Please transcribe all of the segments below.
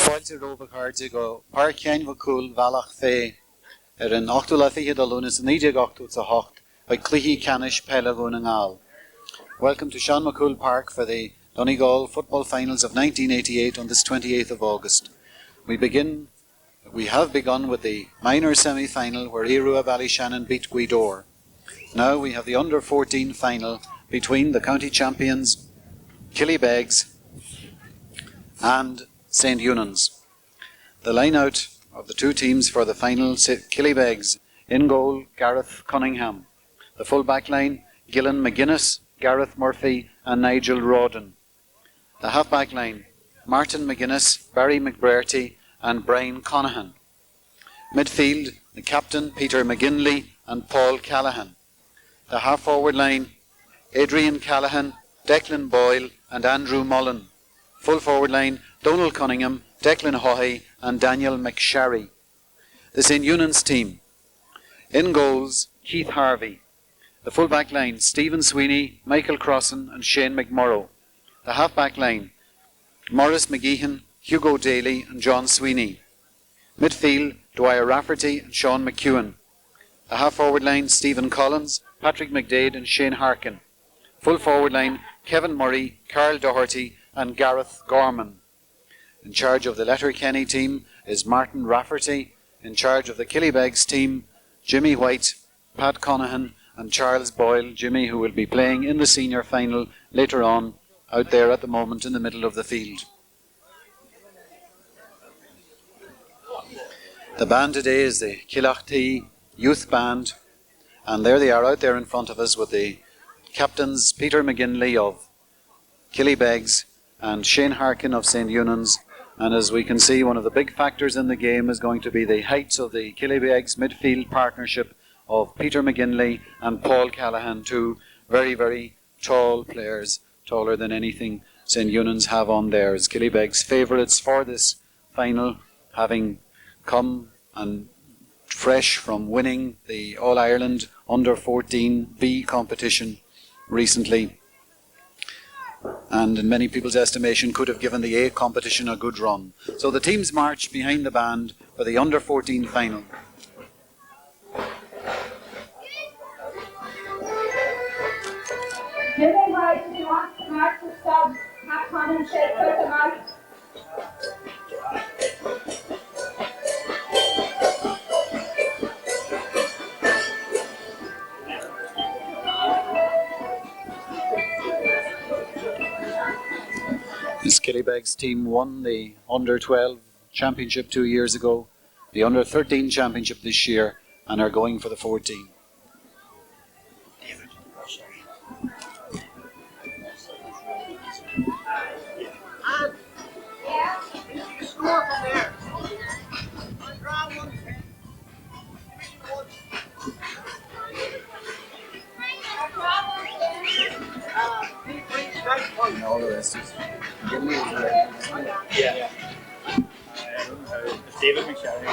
Fáilte róbh cards go Park McCumhaill Bhealach fé an 8 lunas an 8 by Cluichí Canish Pelagun and Al. Welcome to Seán McCumhaill Park for the Donegal football finals of 1988 on this 28th of August. We have begun with the minor semi-final where Irua Ballyshannon beat Gweedore. Now we have the under-14 final between the county champions Killybegs and St. Eunan's. The line-out of the two teams for the final: Killybegs in goal, Gareth Cunningham. The full-back line: Gillan McGuinness, Gareth Murphy and Nigel Rawdon. The half-back line: Martin McGuinness, Barry McBrearty and Brian Conahan. Midfield: the captain Peter McGinley and Paul Callahan. The half-forward line: Adrian Callahan, Declan Boyle and Andrew Mullen. Full forward line: Donald Cunningham, Declan Haughey and Daniel McSharry. The St. Eunan's team: in goals, Keith Harvey. The full-back line: Stephen Sweeney, Michael Crossan and Shane McMurrow. The half-back line: Maurice McGeehan, Hugo Daly and John Sweeney. Midfield: Dwyer Rafferty and Sean McEwen. The half-forward line: Stephen Collins, Patrick McDade and Shane Harkin. Full forward line: Kevin Murray, Carl Doherty and Gareth Gorman. In charge of the Letterkenny team is Martin Rafferty. In charge of the Killybegs team, Jimmy White, Pat Conahan and Charles Boyle. Jimmy, who will be playing in the senior final later on, out there at the moment in the middle of the field. The band today is the Gallachóir Youth Band, and there they are out there in front of us with the captains Peter McGinley of Killybegs and Shane Harkin of St. Eunan's. And as we can see, one of the big factors in the game is going to be the heights of the Killybegs midfield partnership of Peter McGinley and Paul Callahan, two very, very tall players, taller than anything St. Eunan's have on theirs. Killybegs favourites for this final, having come and fresh from winning the All-Ireland Under-14 B competition recently, and in many people's estimation could have given the A competition a good run. So the teams march behind the band for the Under-14 final. Jimmy White, if you want to march the subs, have on and shake with them out. This Killybegs team won the Under-12 championship 2 years ago, the Under-13 championship this year, and are going for the 14. And all the rest is yeah. David McSharry.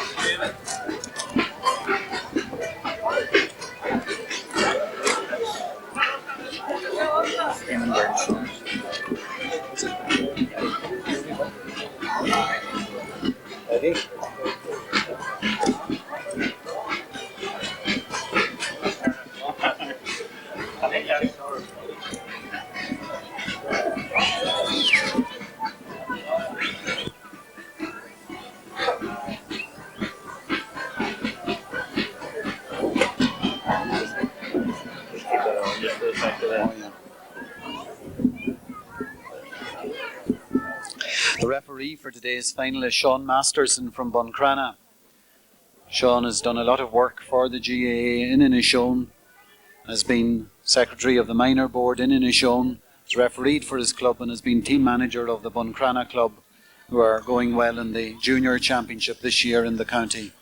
The referee for today's final is Seán Masterson from Buncrana. Seán has done a lot of work for the GAA in Inishowen, has been secretary of the minor board in Inishowen, has refereed for his club and has been team manager of the Buncrana club, who are going well in the junior championship this year in the county.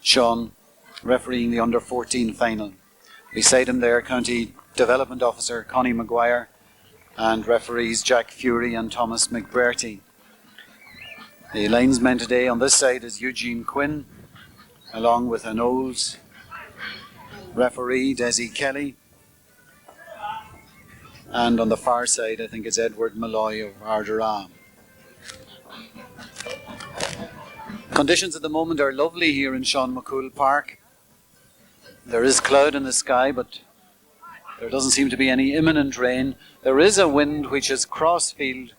Seán refereeing the Under-14 final. Beside him there, County Development Officer Connie Maguire and referees Jack Fury and Thomas McBrearty. The linesman today on this side is Eugene Quinn, along with an old referee, Desi Kelly. And on the far side, I think it's Edward Malloy of Ardara. Conditions at the moment are lovely here in Seán McCumhaill Park. There is cloud in the sky, but there doesn't seem to be any imminent rain. There is a wind which is crossfield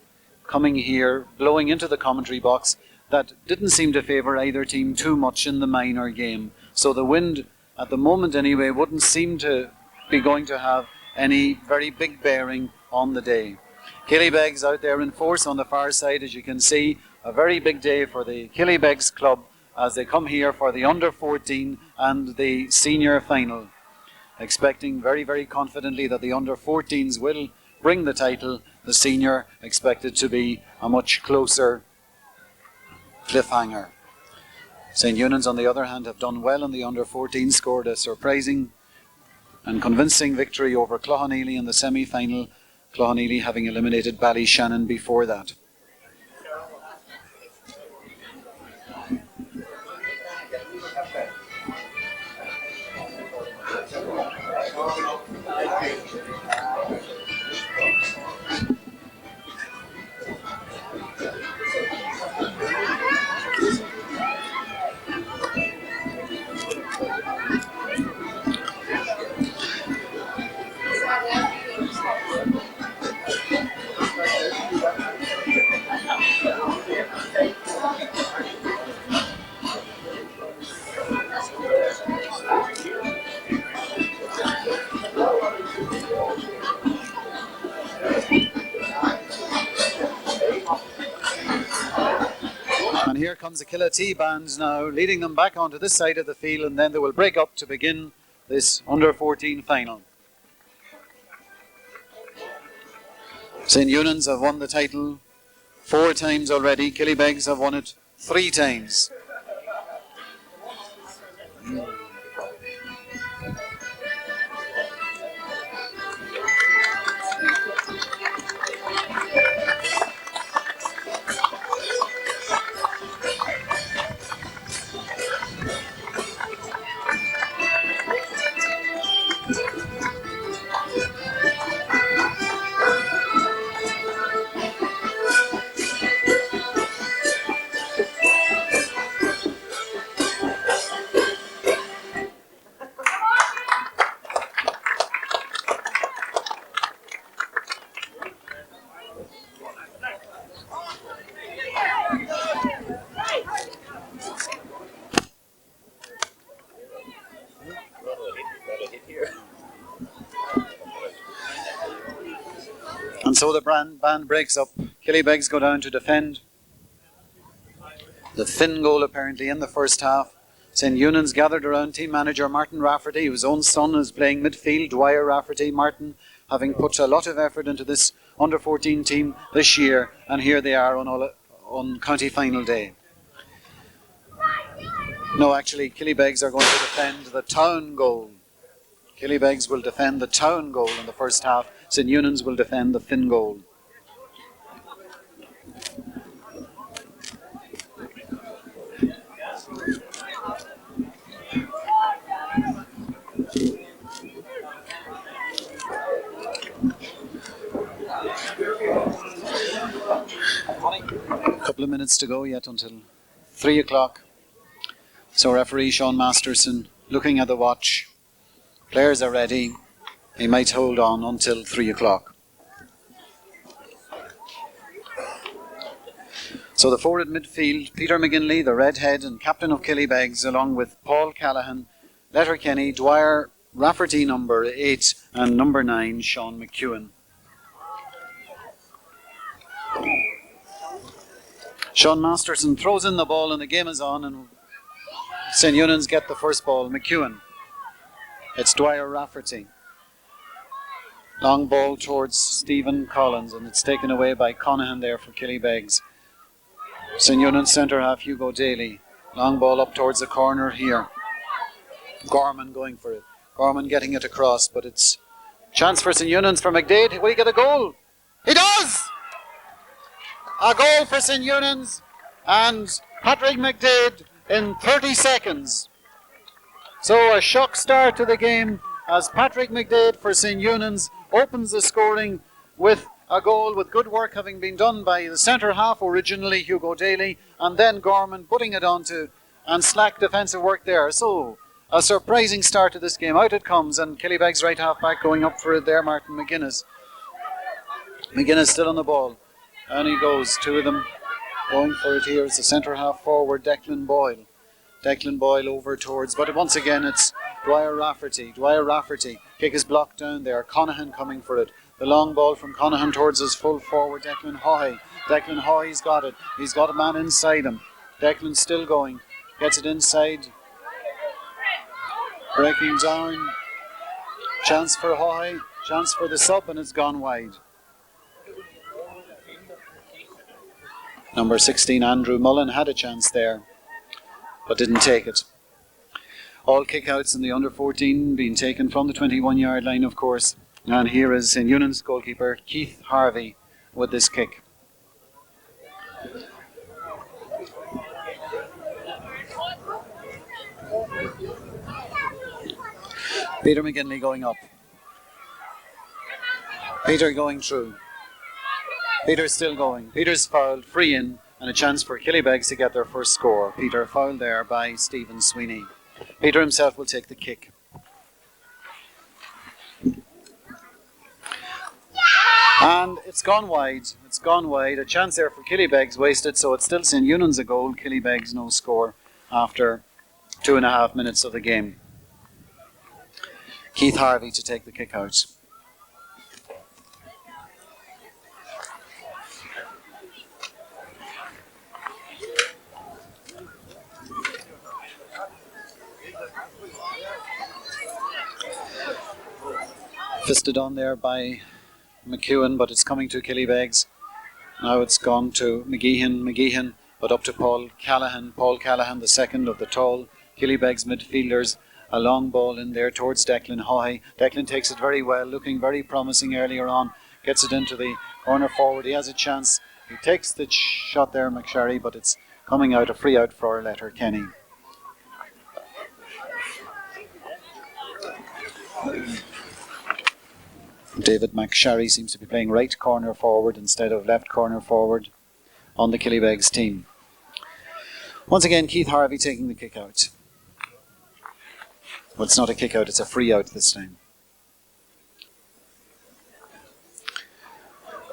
coming here, blowing into the commentary box, that didn't seem to favour either team too much in the minor game. So the wind, at the moment anyway, wouldn't seem to be going to have any very big bearing on the day. Killybegs out there in force on the far side, as you can see. A very big day for the Killybegs club as they come here for the under-14 and the senior final. Expecting very, very confidently that the under-14s will bring the title. The senior expected to be a much closer cliffhanger. St. Eunan's, on the other hand, have done well in the under-14, scored a surprising and convincing victory over Cloughaneely in the semi-final, Cloughaneely having eliminated Ballyshannon before that. And here comes the Killatee band now, leading them back onto this side of the field, and then they will break up to begin this under-14 final. St. Eunan's have won the title 4 times already. Killybegs have won it 3 times. And so the band breaks up. Killybegs go down to defend. The Finn goal apparently in the first half. St. Eunan's gathered around team manager Martin Rafferty, whose own son is playing midfield. Dwyer Rafferty. Martin having put a lot of effort into this under-14 team this year, and here they are on county final day. No, actually, Killybegs are going to defend the town goal. Killybegs will defend the town goal in the first half. St. Eunan's will defend the Finn goal. A couple of minutes to go yet until 3 o'clock. So referee Seán Masterson looking at the watch. Players are ready. He might hold on until 3 o'clock. So the forward midfield, Peter McGinley, the redhead and captain of Killybegs, along with Paul Callaghan, Letterkenny, Dwyer, Rafferty number 8 and number 9, Sean McEwen. Seán Masterson throws in the ball and the game is on, and St. Eunan's get the first ball. McEwen. It's Dwyer Rafferty. Long ball towards Stephen Collins, and it's taken away by Connahan there for Killybegs. St. Eunan's centre half, Hugo Daly. Long ball up towards the corner here. Gorman going for it. Gorman getting it across, but it's chance for St. Eunan's for McDade. Will he get a goal? He does! A goal for St. Eunan's, and Patrick McDade in 30 seconds. So a shock start to the game as Patrick McDade for St. Eunan's opens the scoring with a goal with good work having been done by the centre half originally, Hugo Daly, and then Gorman putting it onto and slack defensive work there. So a surprising start to this game. Out it comes, and Killybegs right half back going up for it there, Martin McGuinness. McGuinness still on the ball, and he goes, two of them going for it here. It's the centre half forward, Declan Boyle. Declan Boyle over towards, but once again it's Dwyer Rafferty. Dwyer Rafferty, kick is blocked down there. Connahan coming for it. The long ball from Connahan towards his full forward, Declan Hoy. Declan Hoy's got it. He's got a man inside him. Declan's still going. Gets it inside. Breaking down. Chance for Hoy. Chance for the sub, and it's gone wide. Number 16, Andrew Mullen, had a chance there, but didn't take it. All kickouts in the under-14 being taken from the 21-yard line, of course. And here is St. Eunan's goalkeeper, Keith Harvey, with this kick. Peter McGinley going up. Peter going through. Peter's still going. Peter's fouled, free in, and a chance for Killybegs to get their first score. Peter fouled there by Stephen Sweeney. Peter himself will take the kick. And it's gone wide. It's gone wide. A chance there for Killybegs wasted, so it's still St. Eunan's a goal. Killybegs no score after 2.5 minutes of the game. Keith Harvey to take the kick out. Fisted on there by McEwen, but it's coming to Killybegs. Now it's gone to McGeehan, but up to Paul Callahan, the second of the tall Killybegs midfielders. A long ball in there towards Declan Hoy. Declan takes it very well, looking very promising earlier on. Gets it into the corner forward. He has a chance. He takes the shot there, McSherry, but it's coming out, a free out for Letterkenny. David McSherry seems to be playing right corner forward instead of left corner forward on the Killybegs team. Once again, Keith Harvey taking the kick out. Well, it's not a kick out, it's a free out this time.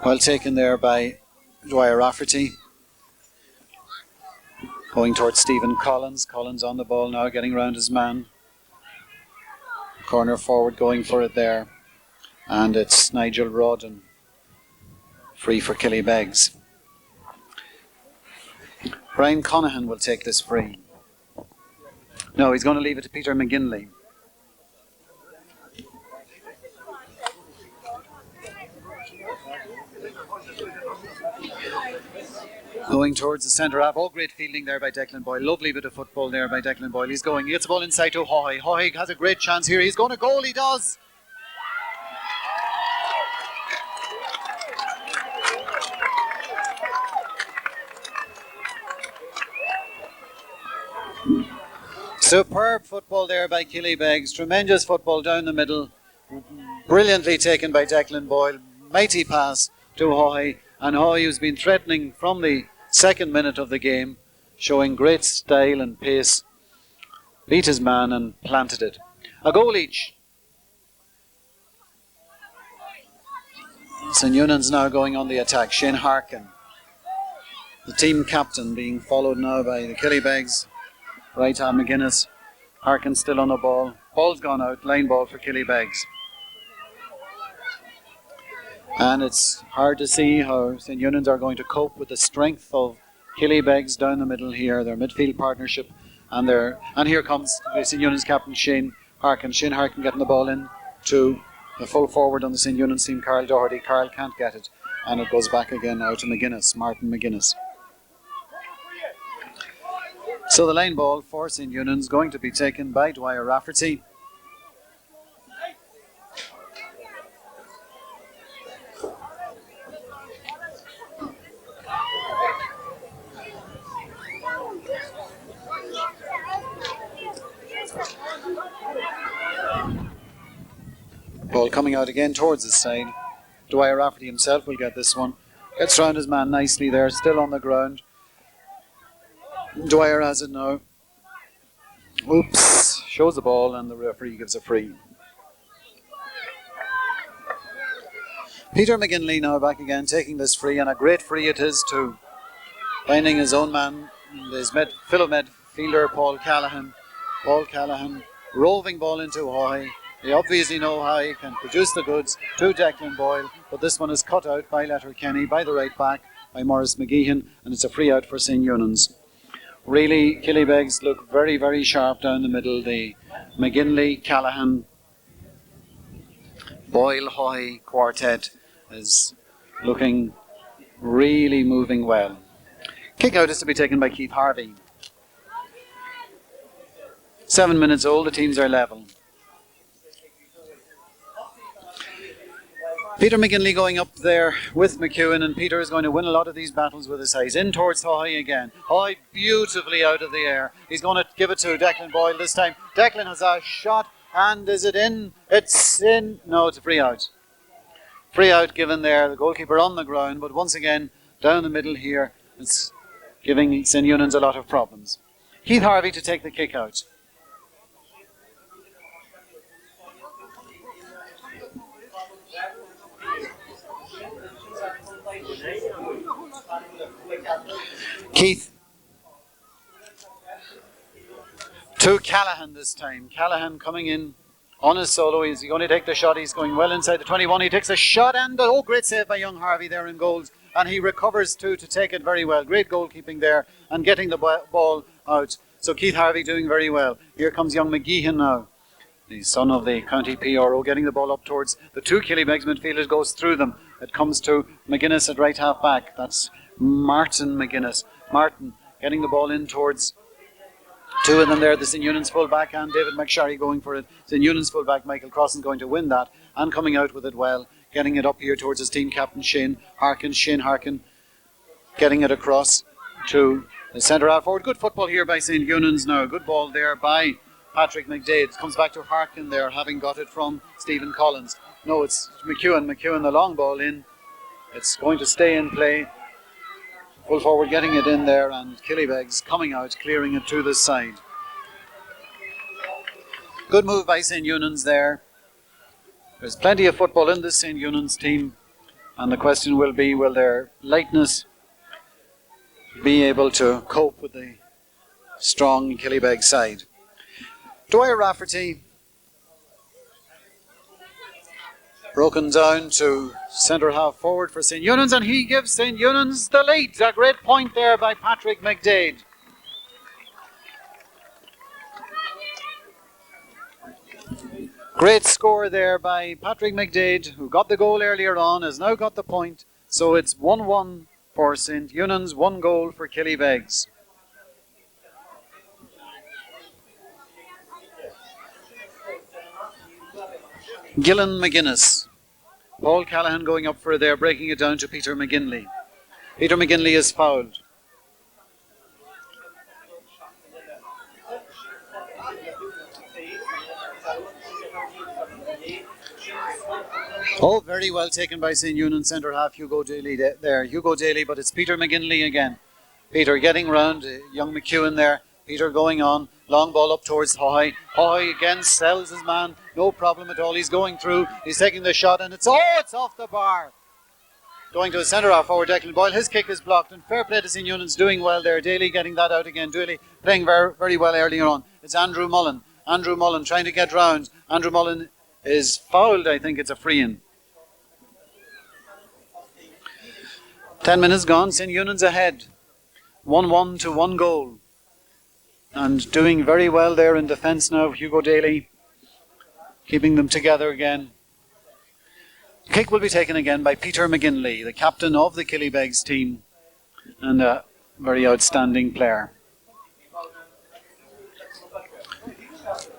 Well taken there by Dwyer Rafferty. Going towards Stephen Collins. Collins on the ball now, getting round his man. Corner forward going for it there. And it's Nigel Rawdon. Free for Killybegs. Brian Connahan will take this free. No, he's going to leave it to Peter McGinley. Going towards the centre half. Oh, great fielding there by Declan Boyle. Lovely bit of football there by Declan Boyle. He's going. He gets the ball inside to Hoy. Hoy has a great chance here. He's going to goal. He does. Superb football there by Killybegs. Tremendous football down the middle. Brilliantly taken by Declan Boyle. Mighty pass to Hoy. And Hoy, who's been threatening from the second minute of the game, showing great style and pace, beat his man and planted it. A goal each. St. Eunan's now going on the attack. Shane Harkin, the team captain, being followed now by the Killybegs. Right hand McGuinness. Harkin still on the ball. Ball's gone out. Line ball for Killybegs. And it's hard to see how St. Eunan's are going to cope with the strength of Killybegs down the middle here. Their midfield partnership. And here comes St. Eunan's captain Shane Harkin. Shane Harkin getting the ball in to the full forward on the St. Eunan's team, Carl Doherty. Carl can't get it. And it goes back again now to McGuinness. Martin McGuinness. So the line ball for St. Eunan's going to be taken by Dwyer Rafferty. Ball coming out again towards his side. Dwyer Rafferty himself will get this one. Gets round his man nicely there, still on the ground. Dwyer has it now. Oops, shows the ball and the referee gives a free. Peter McGinley now back again, taking this free, and a great free it is too. Finding his own man, his fellow midfielder Paul Callaghan. Paul Callaghan, roving ball into Hoy. They obviously know how he can produce the goods to Declan Boyle, but this one is cut out by Letterkenny, by the right back, by Maurice McGeehan, and it's a free out for St. Eunan's. Really, Killybegs look very, very sharp down the middle. The McGinley, Callaghan, Boyle, Hoy quartet is looking really moving well. Kick out is to be taken by Keith Harvey. 7 minutes old, the teams are level. Peter McGinley going up there with McEwen, and Peter is going to win a lot of these battles with his eyes. In towards Hoy again. Hoy beautifully out of the air. He's going to give it to Declan Boyle this time. Declan has a shot, and is it in? It's in. No, it's a free out. Free out given there. The goalkeeper on the ground, but once again down the middle here. It's giving St. Eunan's a lot of problems. Keith Harvey to take the kick out. Keith to Callaghan this time. Callaghan coming in on his solo. Is he going to take the shot? He's going well inside the 21. He takes a shot, and great save by young Harvey there in goals. And he recovers too to take it very well. Great goalkeeping there and getting the ball out. So Keith Harvey doing very well. Here comes young McGeehan now, the son of the county PRO, getting the ball up towards the two Killybegs midfielders, goes through them. It comes to McGuinness at right half back. That's Martin McGuinness. Martin getting the ball in towards two of them there, the St. Eunan's fullback and David McSharry going for it. St. Eunan's fullback Michael Crossan going to win that and coming out with it well, getting it up here towards his team captain Shane Harkin, getting it across to the centre half forward. Good football here by St. Eunan's now. Good ball there by Patrick McDade. It comes back to Harkin there, having got it from Stephen Collins. No, it's McEwen, the long ball in. It's going to stay in play. Full forward getting it in there, and Killybegs coming out, clearing it to the side. Good move by St. Eunan's there. There's plenty of football in this St. Eunan's team, and the question will be, will their lightness be able to cope with the strong Killybegs side? Dwyer Rafferty broken down to centre half forward for St. Eunan's, and he gives St. Eunan's the lead. A great point there by Patrick McDade. Great score there by Patrick McDade, who got the goal earlier on, has now got the point. So it's 1-1 for St. Eunan's, 1 goal for Killybegs. Gillen McGuinness. Paul Callaghan going up for there, breaking it down to Peter McGinley. Peter McGinley is fouled. Oh, very well taken by St. Eunan centre half Hugo Daly there. Hugo Daly, but it's Peter McGinley again. Peter getting round, young McEwen there. Peter going on, long ball up towards Hoy. Hoy again sells his man, no problem at all. He's going through, he's taking the shot, and it's off the bar. Going to a centre half forward, Declan Boyle. His kick is blocked, and fair play to St. Eunan's doing well there. Daly getting that out again. Daly playing very, very well earlier on. It's Andrew Mullen. Andrew Mullen trying to get round. Andrew Mullen is fouled, I think it's a free-in. 10 minutes gone, St. Eunan's ahead. 1-1 to 1 goal. And doing very well there in defence now, Hugo Daly. Keeping them together again. Kick will be taken again by Peter McGinley, the captain of the Killybegs team. And a very outstanding player.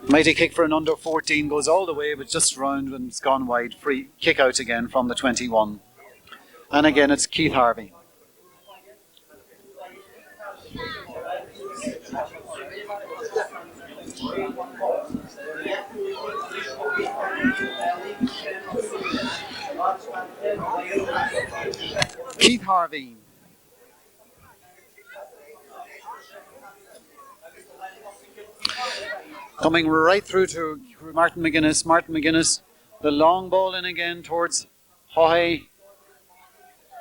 Mighty kick for an under 14, goes all the way but just round and it's gone wide. Free kick out again from the 21. And again it's Keith Harvey. Keith Harvey. Coming right through to Martin McGuinness. Martin McGuinness, the long ball in again towards Hoy.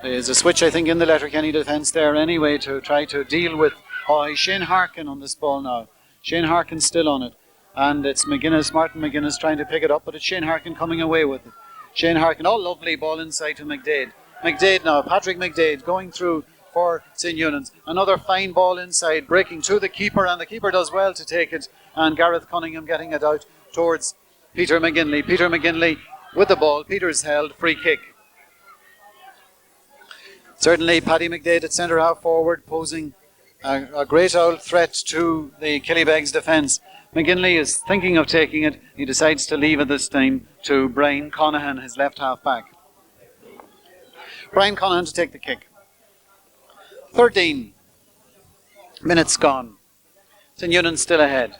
There's a switch, I think, in the Letterkenny defence there anyway to try to deal with Hoy. Shane Harkin on this ball now. Shane Harkin still on it. And it's McGuinness, Martin McGuinness trying to pick it up, but it's Shane Harkin coming away with it. Shane Harkin, lovely ball inside to McDade. McDade now, Patrick McDade going through for St. Eunan's. Another fine ball inside, breaking to the keeper, and the keeper does well to take it. And Gareth Cunningham getting it out towards Peter McGinley. Peter McGinley with the ball. Peter's held, free kick. Certainly Paddy McDade at centre half forward, posing a great old threat to the Killybegs defence. McGinley is thinking of taking it. He decides to leave it this time to Brian Conahan, his left half back. Brian Conahan to take the kick. 13 minutes gone. St. Eunan's still ahead.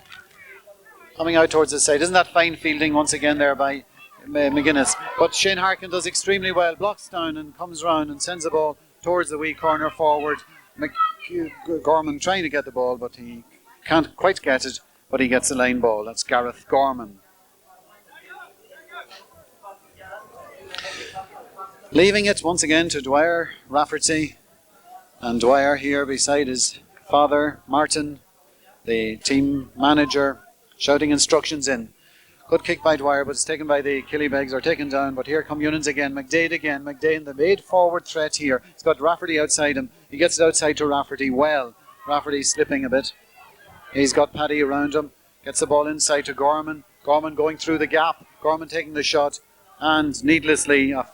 Coming out towards the side. Isn't that fine fielding once again there by McGuinness? But Shane Harkin does extremely well. Blocks down and comes round and sends the ball towards the wee corner forward. Gorman trying to get the ball, but he can't quite get it. But he gets the line ball. That's Gareth Gorman. Leaving it once again to Dwyer Rafferty. And Dwyer here beside his father, Martin, the team manager, shouting instructions in. Good kick by Dwyer, but it's taken by the Killybegs, or taken down. But here come Eunan's again. McDade again. McDade, the made forward threat here. He's got Rafferty outside him. He gets it outside to Rafferty well. Rafferty slipping a bit. He's got Paddy around him. Gets the ball inside to Gorman. Gorman going through the gap. Gorman taking the shot. And needlessly, a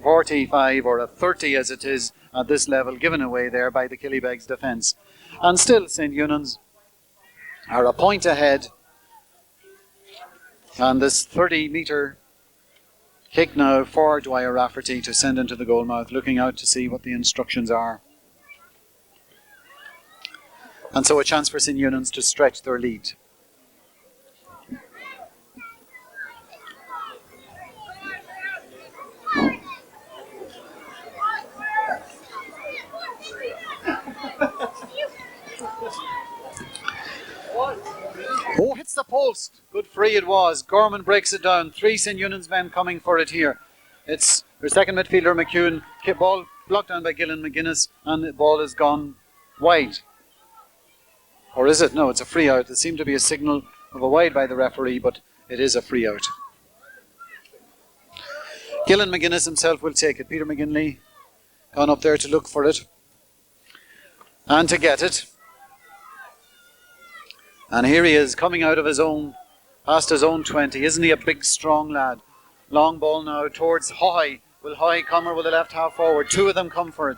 45 or a 30 as it is at this level, given away there by the Killybegs defence. And still St. Eunan's are a point ahead. And this 30-metre kick now for Dwyer Rafferty to send into the goal mouth, looking out to see what the instructions are. And so a chance for St. Eunan's to stretch their lead. Oh, hits the post. Good free it was. Gorman breaks it down. 3 St. Eunan's men coming for it here. It's their second midfielder, McCune. Ball blocked down by Gillen McGuinness, and the ball has gone wide. Or is it? No, it's a free out. There seemed to be a signal of a wide by the referee, but it is a free out. Gillen McGuinness himself will take it. Peter McGinley gone up there to look for it and to get it. And here he is coming out of his own, past his own 20. Isn't he a big, strong lad? Long ball now towards Hoy. Will Hoy come or will the left half forward? 2 of them come for it.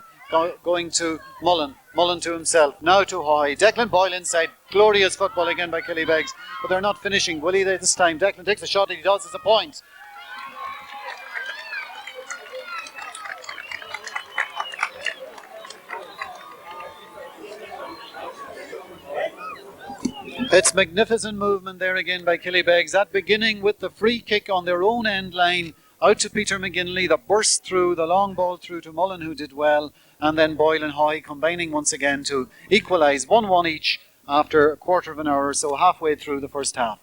Going to Mullen. Mullen to himself. Now to Hoy. Declan Boyle inside. Glorious football again by Killybegs. But they're not finishing. Will he this time? Declan takes the shot. He does. It's a point. It's magnificent movement there again by Killybegs. That beginning with the free kick on their own end line out to Peter McGinley, the burst through, the long ball through to Mullen, who did well, and then Boyle and Hoy combining once again to equalise 1-1 each after a quarter of an hour or so, halfway through the first half.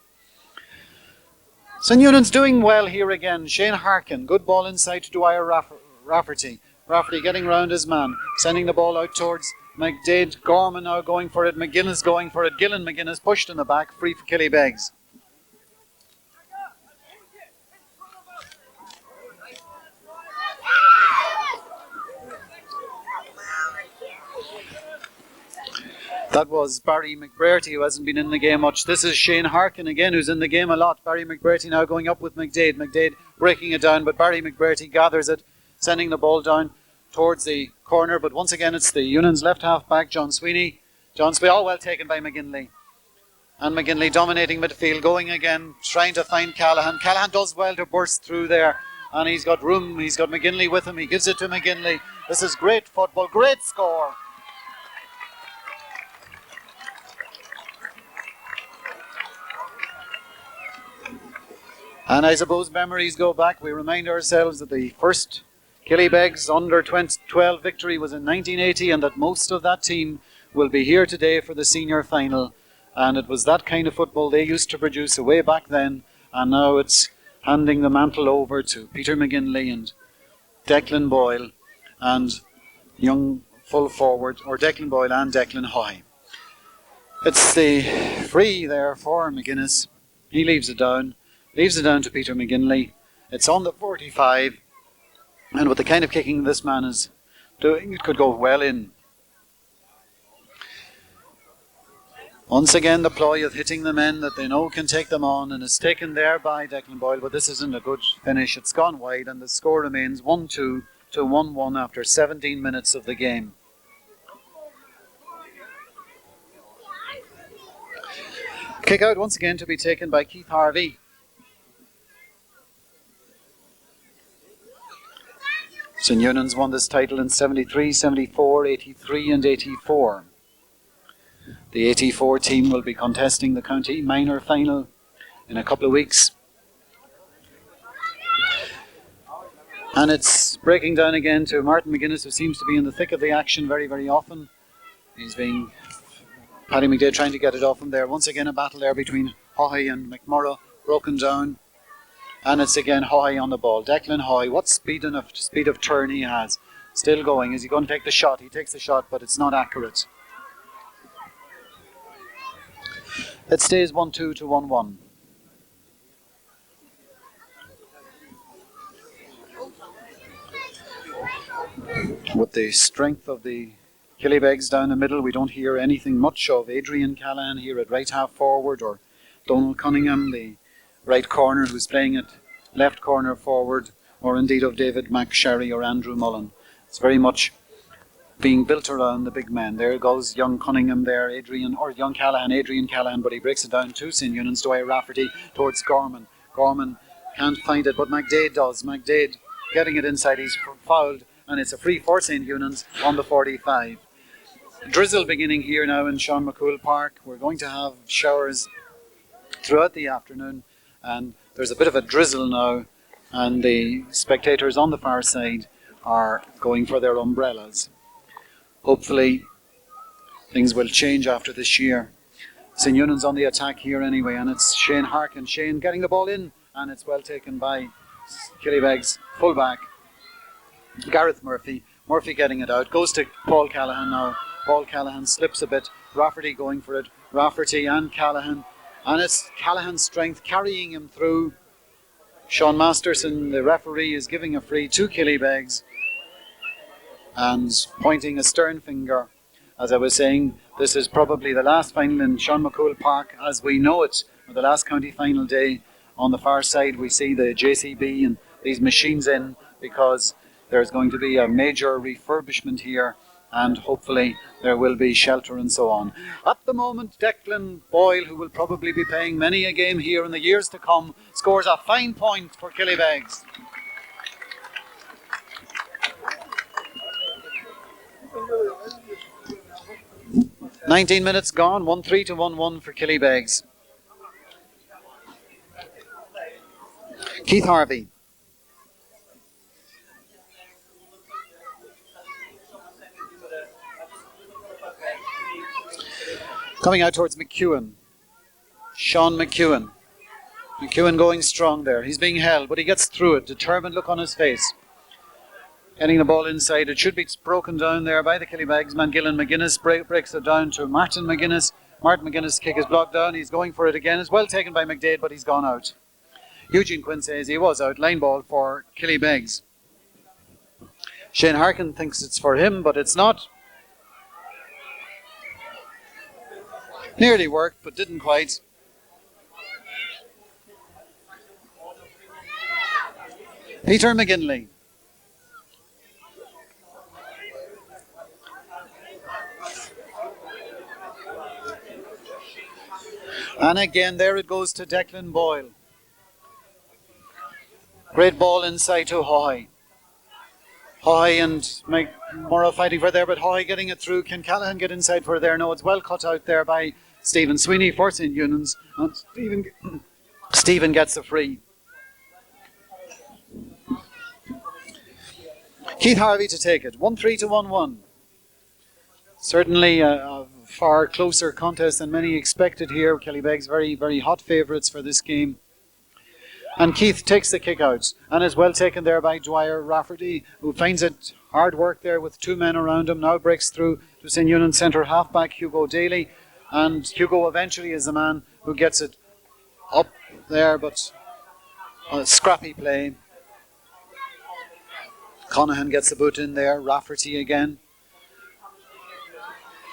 St. Eunan's doing well here again. Shane Harkin, good ball inside to Dwyer Rafferty. Rafferty getting round his man, sending the ball out towards McDade. Gorman now going for it. McGuinness going for it. Gillen McGuinness pushed in the back, free for Killybegs. That was Barry McBrearty, who hasn't been in the game much. This is Shane Harkin again, who's in the game a lot. Barry McBrearty now going up with McDade. McDade breaking it down, but Barry McBrearty gathers it, sending the ball down towards the corner. But once again, it's the Eunan's left half back, John Sweeney. John Sweeney, all well taken by McGinley. And McGinley dominating midfield, going again, trying to find Callahan. Callahan does well to burst through there. And he's got room, he's got McGinley with him. He gives it to McGinley. This is great football, great score. And I suppose memories go back. We remind ourselves that the first Killybegs' under 12 victory was in 1980, and that most of that team will be here today for the senior final. And it was that kind of football they used to produce way back then, and now it's handing the mantle over to Peter McGinley and Declan Boyle and young full forward, or Declan Boyle and Declan Hoy. It's the free there for McGuinness. He leaves it down to Peter McGinley. It's on the 45, and with the kind of kicking this man is doing, it could go well in. Once again, the ploy of hitting the men that they know can take them on, and it's taken there by Declan Boyle, but this isn't a good finish. It's gone wide, and the score remains 1-2 to 1-1 after 17 minutes of the game. Kick out once again to be taken by Keith Harvey. St. Eunan's won this title in 73, 74, 83 and 84. The 84 team will be contesting the county minor final in a couple of weeks. And it's breaking down again to Martin McGuinness, who seems to be in the thick of the action very, very often. He's being Paddy McDade trying to get it off him there. Once again a battle there between Hoy and McMurrough, broken down. And it's again Hoy on the ball. Declan Hoy, what speed of turn he has. Still going. Is he going to take the shot? He takes the shot, but it's not accurate. It stays 1-2 to 1-1. With the strength of the Killybegs down the middle, we don't hear anything much of Adrian Callahan here at right half forward, or Donald Cunningham, the right corner, who's playing at left corner forward, or indeed of David McSherry or Andrew Mullen. It's very much being built around the big men. There goes young Cunningham there, Adrian Callahan, but he breaks it down to St. Eunan's Dwyer Rafferty towards Gorman. Gorman can't find it, but McDade does. McDade getting it inside, he's fouled, and it's a free for St. Eunan's on the 45. Drizzle beginning here now in Seán McCumhaill Park. We're going to have showers throughout the afternoon, and there's a bit of a drizzle now, and the spectators on the far side are going for their umbrellas. Hopefully things will change after this year. St. Eunan's on the attack here anyway, and it's Shane Harkin. Shane getting the ball in, and it's well taken by Killybegs fullback Gareth Murphy. Murphy getting it out, goes to Paul Callahan now. Paul Callahan slips a bit, Rafferty going for it, Rafferty and Callahan, and it's Callahan's strength carrying him through. Sean Masterson, the referee, is giving a free to Killybegs and pointing a stern finger. As I was saying, this is probably the last final in Seán McCumhaill Park as we know it, or the last county final day. On the far side we see the JCB and these machines in, because there's going to be a major refurbishment here, and hopefully there will be shelter and so on. At the moment, Declan Boyle, who will probably be playing many a game here in the years to come, scores a fine point for Killybegs. "19 minutes gone, 1-3 to 1-1 for Killybegs. Keith Harvey. Coming out towards McEwen. Sean McEwen. McEwen going strong there. He's being held, but he gets through it. Determined look on his face. Getting the ball inside. It should be broken down there by the Killybegs. McGuinness breaks it down to Martin McGuinness. Martin McGuinness' kick is blocked down. He's going for it again. It's well taken by McDade, but he's gone out. Eugene Quinn says he was out. Line ball for Killybegs. Shane Harkin thinks it's for him, but it's not. Nearly worked, but didn't quite. Peter McGinley. And again, there it goes to Declan Boyle. Great ball inside to Hoy. Hoy and McMurrough fighting for there, but Hoy getting it through. Can Callahan get inside for there? No, it's well cut out there by Stephen Sweeney for St. Eunan's. And Stephen gets the free. Keith Harvey to take it. 1-3 to 1-1. Certainly a far closer contest than many expected here. Killybegs very, very hot favourites for this game. And Keith takes the kick out and is well taken there by Dwyer Rafferty, who finds it hard work there with two men around him. Now breaks through to St. Eunan centre halfback Hugo Daly, and Hugo eventually is the man who gets it up there, but a scrappy play. Conahan gets the boot in there, Rafferty again.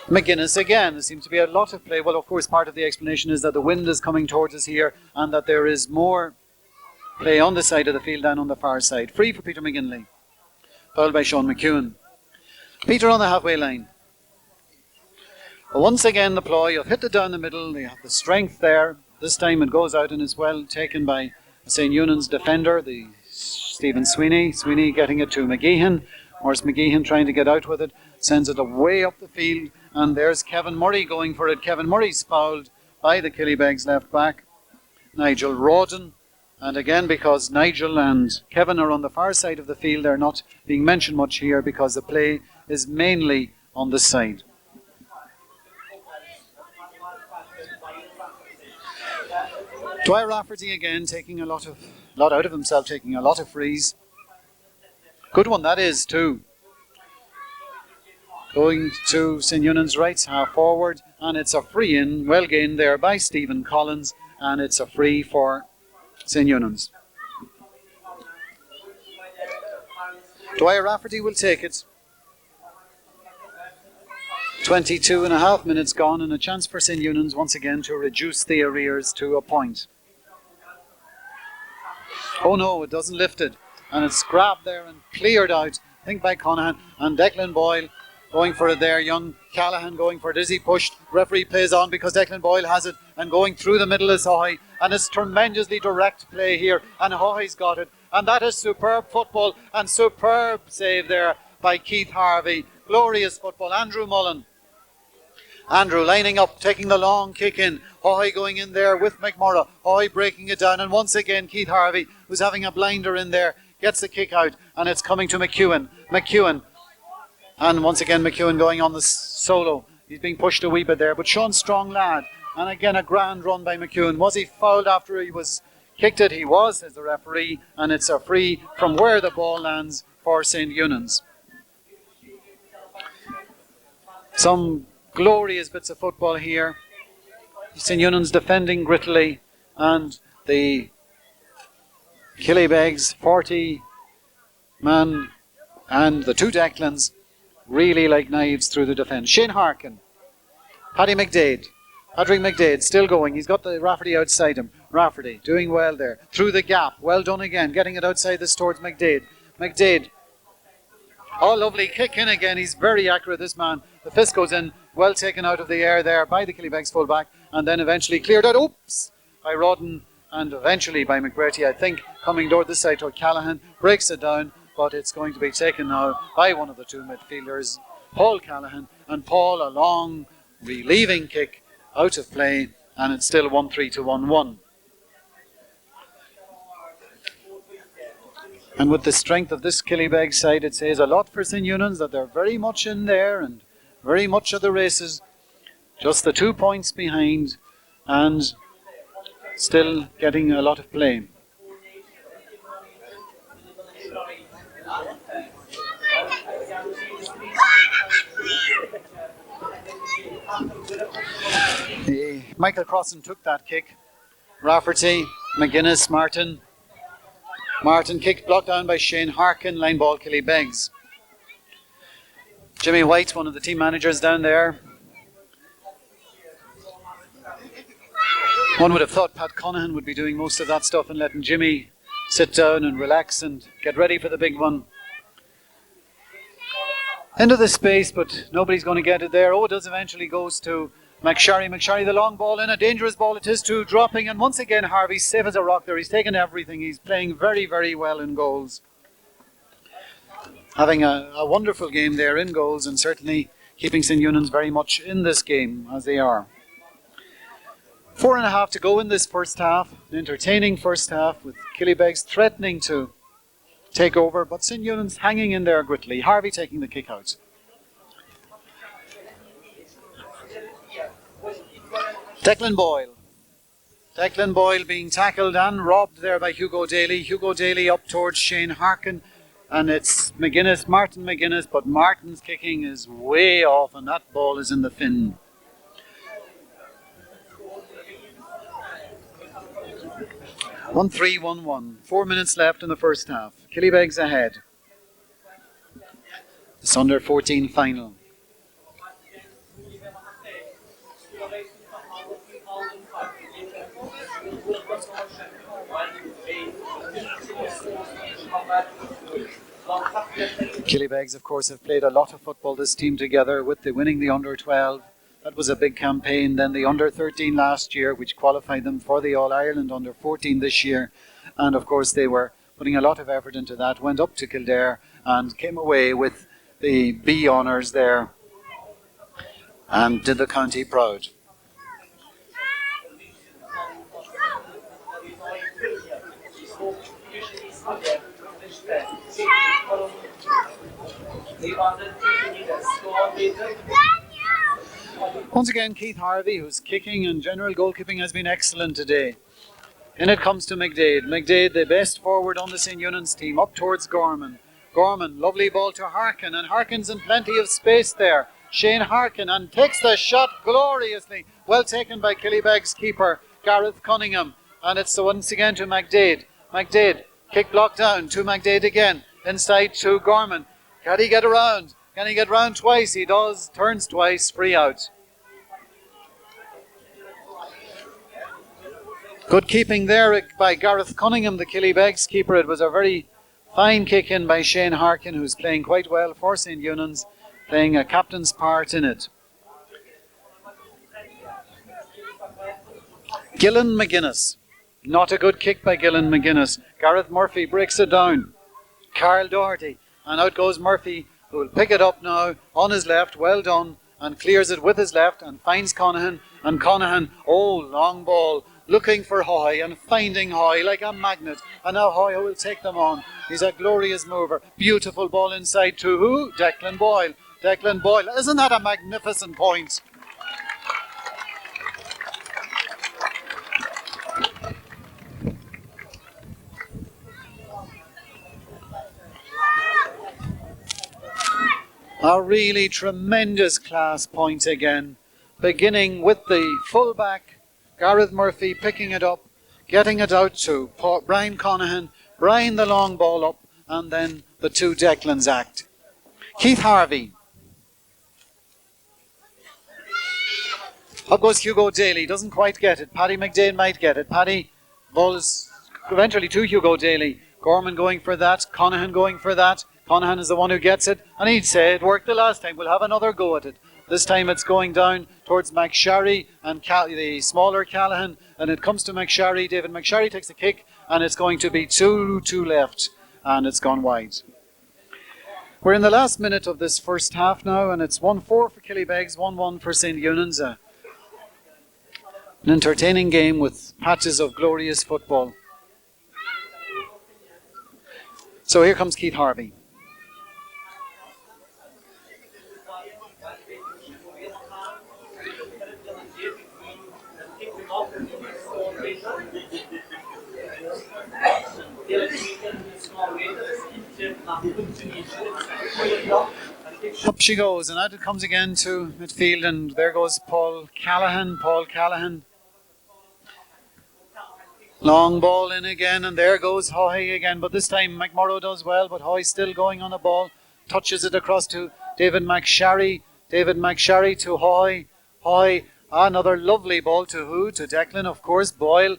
McGuinness again. There seems to be a lot of play. Well, of course, part of the explanation is that the wind is coming towards us here and that there is more play on the side of the field than on the far side. Free for Peter McGinley. Fouled by Seán McEwen. Peter on the halfway line. Once again, the ploy of hit it down the middle. They have the strength there. This time it goes out and is well taken by St. Eunan's defender, the Stephen Sweeney. Sweeney getting it to McGeehan. Morris McGeehan trying to get out with it. Sends it away up the field. And there's Kevin Murray going for it. Kevin Murray's fouled by the Killybegs left back, Nigel Rawdon. And again, because Nigel and Kevin are on the far side of the field, they're not being mentioned much here because the play is mainly on this side. Dwyer Rafferty again taking a lot out of himself, taking a lot of frees. Good one that is too. Going to St. Eunan's right half forward, and it's a free in, well gained there by Stephen Collins, and it's a free for St. Eunan's. Dwyer Rafferty will take it. 22 and a half minutes gone, and a chance for St. Eunan's once again to reduce the arrears to a point. Oh no, it doesn't lift it, and it's grabbed there and cleared out, I think by Conahan, and Declan Boyle going for it there. Young Callahan going for it. Is he pushed? Referee plays on because Declan Boyle has it, and going through the middle is Hoy, and it's tremendously direct play here, and Hoy's got it, and that is superb football and superb save there by Keith Harvey. Glorious football. Andrew Mullen. Andrew lining up, taking the long kick in. Hoy going in there with McMurrough. Hoy breaking it down, and once again Keith Harvey, who's having a blinder in there, gets the kick out, and it's coming to McEwen. And once again McEwen going on the solo. He's being pushed a wee bit there, but Sean strong lad. And again a grand run by McEwen. Was he fouled after he was kicked it? He was, says the referee, and it's a free from where the ball lands for St. Eunan's. Some glorious bits of football here. St. Eunan's defending grittily, and the Killybegs 40 man and the two Declans really like knives through the defence. Shane Harkin, Patrick McDade still going. He's got the Rafferty outside him. Rafferty doing well there. Through the gap. Well done again. Getting it outside this towards McDade. Oh, lovely kick in again. He's very accurate, this man. The fist goes in. Well taken out of the air there by the Killybegs fullback. And then eventually cleared out. Oops! By Rodden. And eventually by McBrearty, I think. Coming toward this side toward Callahan. Breaks it down. But it's going to be taken now by one of the two midfielders, Paul Callahan. And Paul, a long relieving kick out of play, and it's still 1-3 to 1-1. And with the strength of this Killybegs side, it says a lot for St. Eunan's that they're very much in there and very much of the races. Just the 2 points behind and still getting a lot of play. Michael Crossan took that kick. Rafferty, McGuinness, Martin kick blocked down by Shane Harkin, line ball Killybegs. Jimmy White, one of the team managers down there. One would have thought Pat Conahan would be doing most of that stuff and letting Jimmy sit down and relax and get ready for the big one. Into the space, but nobody's going to get it there. Oh, it does eventually goes to McSharry, the long ball in, a dangerous ball it is too, dropping, and once again Harvey's safe as a rock there. He's taken everything. He's playing very, very well in goals. Having a wonderful game there in goals, and certainly keeping St. Eunan's very much in this game, as they are. 4.5 to go in this first half. An entertaining first half with Killybegs threatening to take over, but St. Eunan's hanging in there grittily. Harvey taking the kick out. Declan Boyle being tackled and robbed there by Hugo Daly. Hugo Daly up towards Shane Harkin, and it's Martin McGuinness, but Martin's kicking is way off, and that ball is in the fin. One 3-1-1. 4 minutes left in the first half. Killybegs ahead. This under 14 final. Killybegs, of course, have played a lot of football, this team together, with the winning the under 12. That was a big campaign. Then the under 13 last year, which qualified them for the All Ireland under 14 this year. And of course, they were putting a lot of effort into that. Went up to Kildare and came away with the B honours there and did the county proud. Once again, Keith Harvey, whose kicking and general goalkeeping has been excellent today. In it comes to McDade. McDade, the best forward on the St. Eunan's team, up towards Gorman. Gorman, lovely ball to Harkin, and Harkin's in plenty of space there. Shane Harkin, and takes the shot gloriously. Well taken by Killybegs' keeper, Gareth Cunningham. And it's once again to McDade. McDade, kick blocked down to McDade again. Inside to Gorman. Can he get around? Can he get round twice? He does. Turns twice. Free out. Good keeping there by Gareth Cunningham, the Killybegs keeper. It was a very fine kick in by Shane Harkin, who's playing quite well for St. Eunan's, playing a captain's part in it. Gillan McGuinness. Not a good kick by Gillan McGuinness. Gareth Murphy breaks it down. Carl Doherty. And out goes Murphy, who will pick it up now on his left. Well done. And clears it with his left and finds Conahan. And Conahan, oh, long ball, looking for Hoy and finding Hoy like a magnet. And now Hoy will take them on. He's a glorious mover. Beautiful ball inside to who? Declan Boyle. Declan Boyle. Isn't that a magnificent point? A really tremendous class point again. Beginning with the fullback, Gareth Murphy, picking it up, getting it out to Brian Conahan, Brian the long ball up, and then the two Declans act. Keith Harvey. Up goes Hugo Daly, doesn't quite get it. Paddy McDade might get it. Paddy, ball is eventually to Hugo Daly. Gorman going for that, Conahan going for that. Conahan is the one who gets it, and he'd say it worked the last time. We'll have another go at it. This time it's going down towards McSharry and the smaller Callahan, and it comes to McSharry. David McSharry takes a kick, and it's going to be 2-2 left, and it's gone wide. We're in the last minute of this first half now, and it's 1-4 for Killybegs, 1-1 for St. Eunan's. An entertaining game with patches of glorious football. So here comes Keith Harvey. Up she goes, and out it comes again to midfield, and there goes Paul Callahan. Long ball in again, and there goes Hoy again, but this time McMurrow does well, but Hoy still going on the ball, touches it across to David McSharry to Hoy, another lovely ball to who? To Declan, of course. Boyle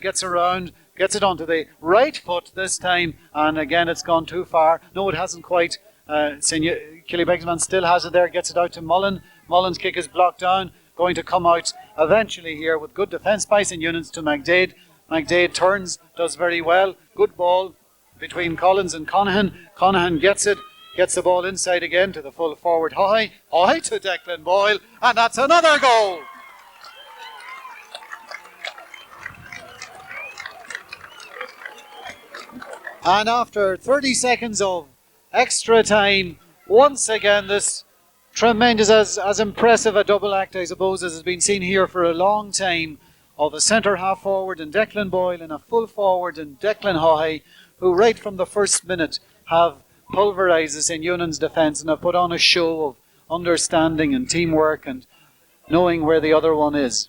gets around, gets it onto the right foot this time, and again it's gone too far. No, it hasn't quite. Killybegs man still has it there, gets it out to Mullen. Mullen's kick is blocked down, going to come out eventually here with good defence by St. Eunan's to McDade. McDade turns, does very well. Good ball between Collins and Conahan. Conahan gets it, gets the ball inside again to the full forward Hoy to Declan Boyle, and that's another goal. And after 30 seconds of extra time, once again this tremendous, as impressive a double act I suppose as has been seen here for a long time, of a centre half forward in Declan Boyle and a full forward in Declan Haughey, who right from the first minute have pulverised us in Eunan's defence and have put on a show of understanding and teamwork and knowing where the other one is.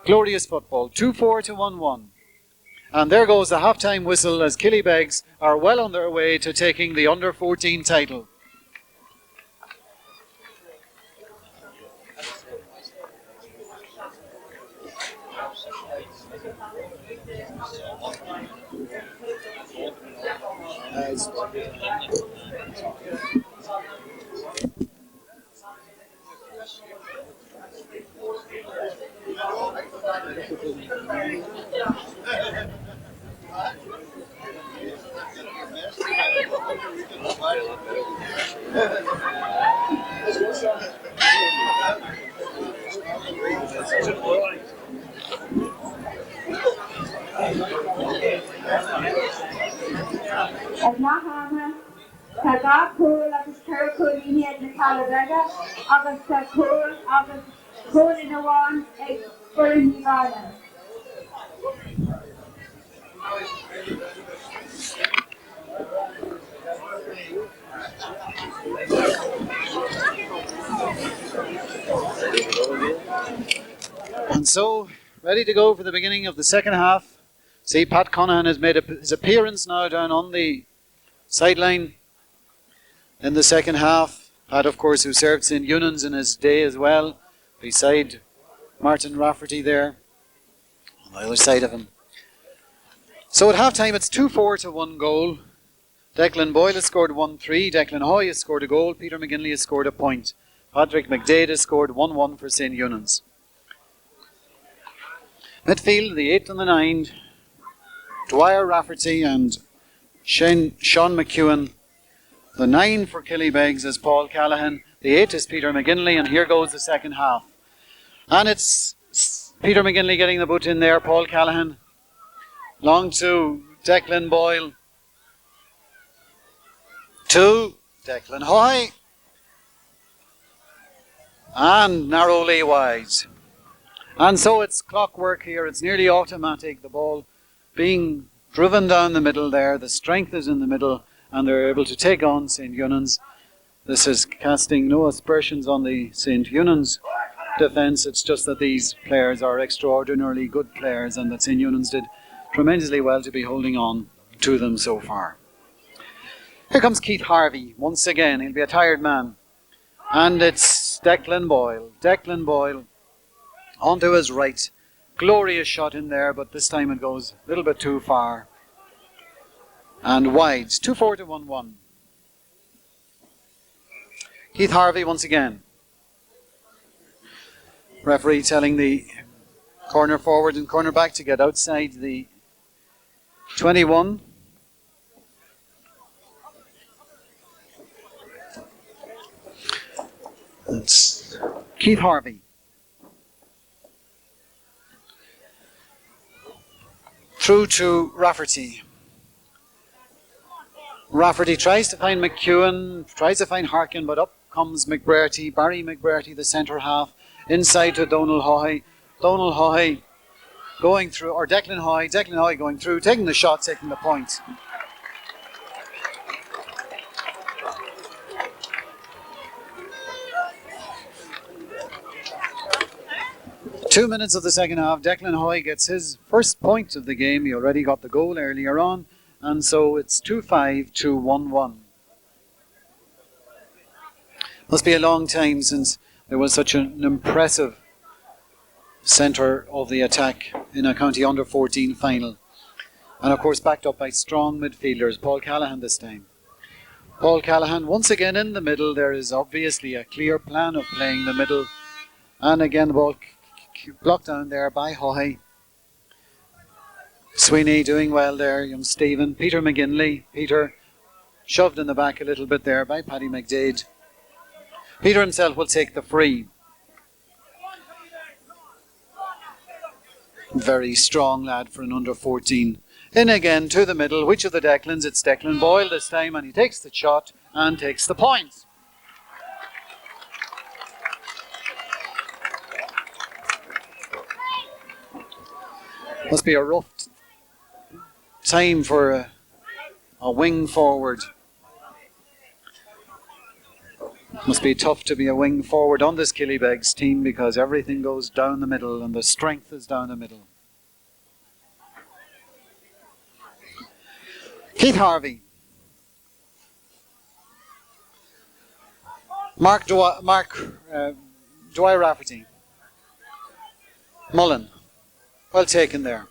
Glorious football, 2-4 to 1-1. And there goes the half-time whistle as Killybegs are well on their way to taking the under-14 title. As Mahamra, Taga Pool agus Turkulini at the Calabega, August Pool, August Pool in the one, a Burning Garden. And so, ready to go for the beginning of the second half. See, Pat Conahan has made his appearance now down on the sideline in the second half. Pat, of course, who served St. Eunan's in his day as well, beside Martin Rafferty there, on the other side of him. So at half-time, it's 2-4 to 1 goal. Declan Boyle has scored 1-3. Declan Haughey has scored a goal. Peter McGinley has scored a point. Patrick McDade has scored 1-1 for St. Eunan's. Midfield, the 8 and the 9. Dwyer Rafferty and Seán McEwen. The 9 for Killybegs is Paul Callahan. The 8 is Peter McGinley, and here goes the second half. And it's Peter McGinley getting the boot in there, Paul Callahan. Long to Declan Boyle. To Declan Haughey. And narrowly wide. And so it's clockwork here, it's nearly automatic, the ball being driven down the middle there, the strength is in the middle, and they're able to take on St. Eunan's. This is casting no aspersions on the St. Eunan's defence, it's just that these players are extraordinarily good players and that St. Eunan's did tremendously well to be holding on to them so far. Here comes Keith Harvey, once again, he'll be a tired man. And it's Declan Boyle. Declan Boyle onto his right. Glorious shot in there, but this time it goes a little bit too far. And wide. 2-4 to 1-1. Keith Harvey once again. Referee telling the corner forward and corner back to get outside the 21. It's Keith Harvey. Through to Rafferty. Rafferty tries to find McEwen, tries to find Harkin, but up comes McBrearty, Barry McBrearty, the centre half, inside to Donal Haughey. Donal Haughey going through, or Declan Haughey going through, taking the shot, taking the point. Two minutes of the second half, Declan Haughey gets his first point of the game. He already got the goal earlier on, and so it's 2-5 to 1-1. Must be a long time since there was such an impressive centre of the attack in a county under-14 final. And of course backed up by strong midfielders, Paul Callahan this time. Paul Callahan once again in the middle. There is obviously a clear plan of playing the middle. And again the ball blocked down there by Haughey. Sweeney doing well there, young Stephen. Peter McGinley. Peter shoved in the back a little bit there by Paddy McDade. Peter himself will take the free. Very strong lad for an under-14. In again to the middle. Which of the Declans? It's Declan Boyle this time, and he takes the shot and takes the point. Must be a rough time for a wing forward. Must be tough to be a wing forward on this Killybegs team because everything goes down the middle and the strength is down the middle. Keith Harvey. Dwyer Rafferty. Mullen. Well taken there.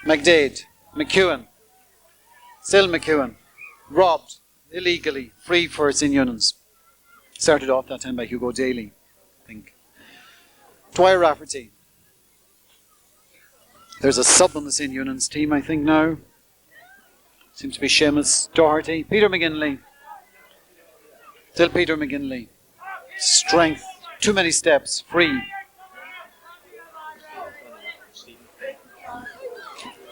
McDade. McEwen. Still McEwen. Robbed. Illegally. Free for St. Eunan's. Started off that time by Hugo Daly, I think. Dwyer Rafferty. There's a sub on the St. Eunan's team, I think, now. Seems to be Seamus Doherty. Peter McGinley. Still Peter McGinley. Strength. Too many steps. Free.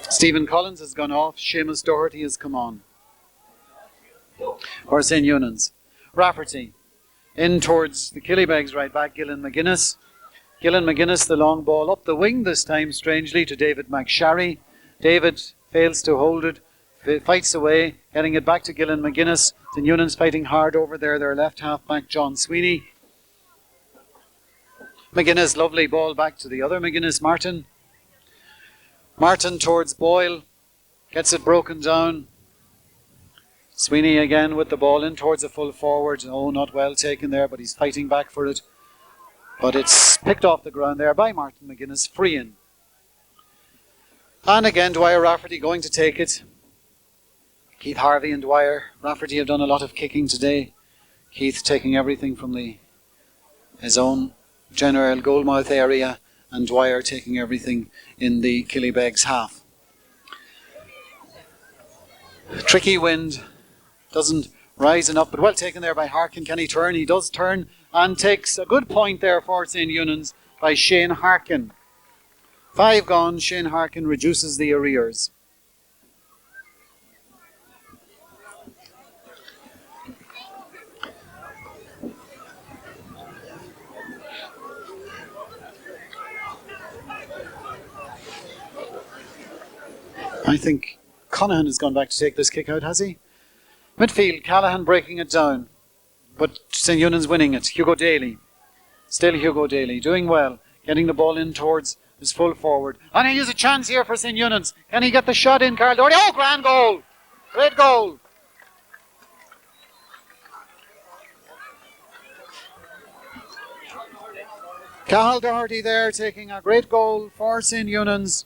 Stephen Collins has gone off. Seamus Doherty has come on. Or St. Eunan's. Rafferty. In towards the Killybegs right back. Gillen McGuinness. Gillen McGuinness, the long ball up the wing this time, strangely, to David McSharry. David fails to hold it, fights away, getting it back to Gillen McGuinness. St. Eunan's fighting hard over there, their left half back, John Sweeney. McGuinness, lovely ball back to the other McGuinness, Martin. Martin towards Boyle, gets it broken down. Sweeney again with the ball in towards a full forward. Oh, not well taken there, but he's fighting back for it. But it's picked off the ground there by Martin McGuinness, free in. And again, Dwyer Rafferty going to take it. Keith Harvey and Dwyer Rafferty have done a lot of kicking today. Keith taking everything from his own general goalmouth area, and Dwyer taking everything in the Killybegs half. Tricky wind, doesn't rise enough, but well taken there by Harkin. Can he turn? He does turn and takes a good point there for St. Eunan's by Shane Harkin. 5 gone. Shane Harkin reduces the arrears. I think Connahan has gone back to take this kick out, has he? Midfield, Callahan breaking it down. But St. Eunan's winning it. Hugo Daly. Still Hugo Daly. Doing well. Getting the ball in towards his full forward. And he has a chance here for St. Eunan's. Can he get the shot in, Carl Doherty? Oh, grand goal! Great goal! Carl Doherty there taking a great goal for St. Eunan's.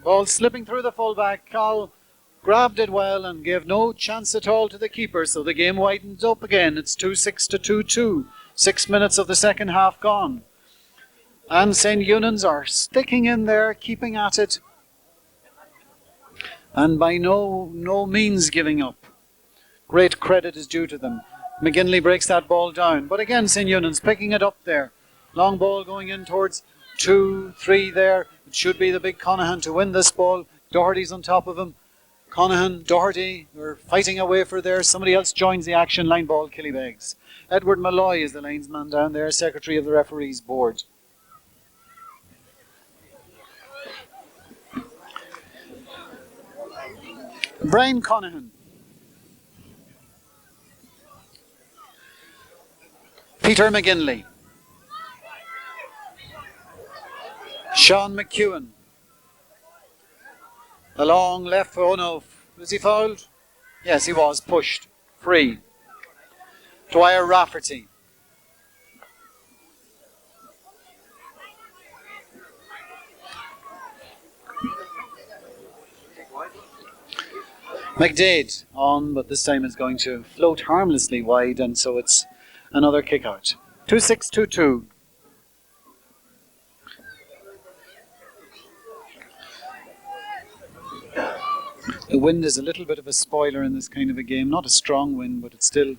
Ball slipping through the fullback. Carl grabbed it well and gave no chance at all to the keeper, so the game widens up again. It's 2-6 to 2-2. 6 minutes of the second half gone. And St. Eunan's are sticking in there, keeping at it, and by no means giving up. Great credit is due to them. McGinley breaks that ball down, but again St. Eunan's picking it up there. Long ball going in towards 2-3 there. It should be the big Connahan to win this ball. Doherty's on top of him. Connahan, Doherty, they're fighting away for there. Somebody else joins the action. Line ball, Killybegs. Edward Malloy is the linesman down there, secretary of the referees board. Brian Connahan. Peter McGinley. Seán McEwen. The long left, oh no, was he fouled? Yes, he was, pushed, free. Dwyer Rafferty. McDade on, but this time it's going to float harmlessly wide, and so it's another kick out. 2-6, 2-2. The wind is a little bit of a spoiler in this kind of a game. Not a strong wind, but it still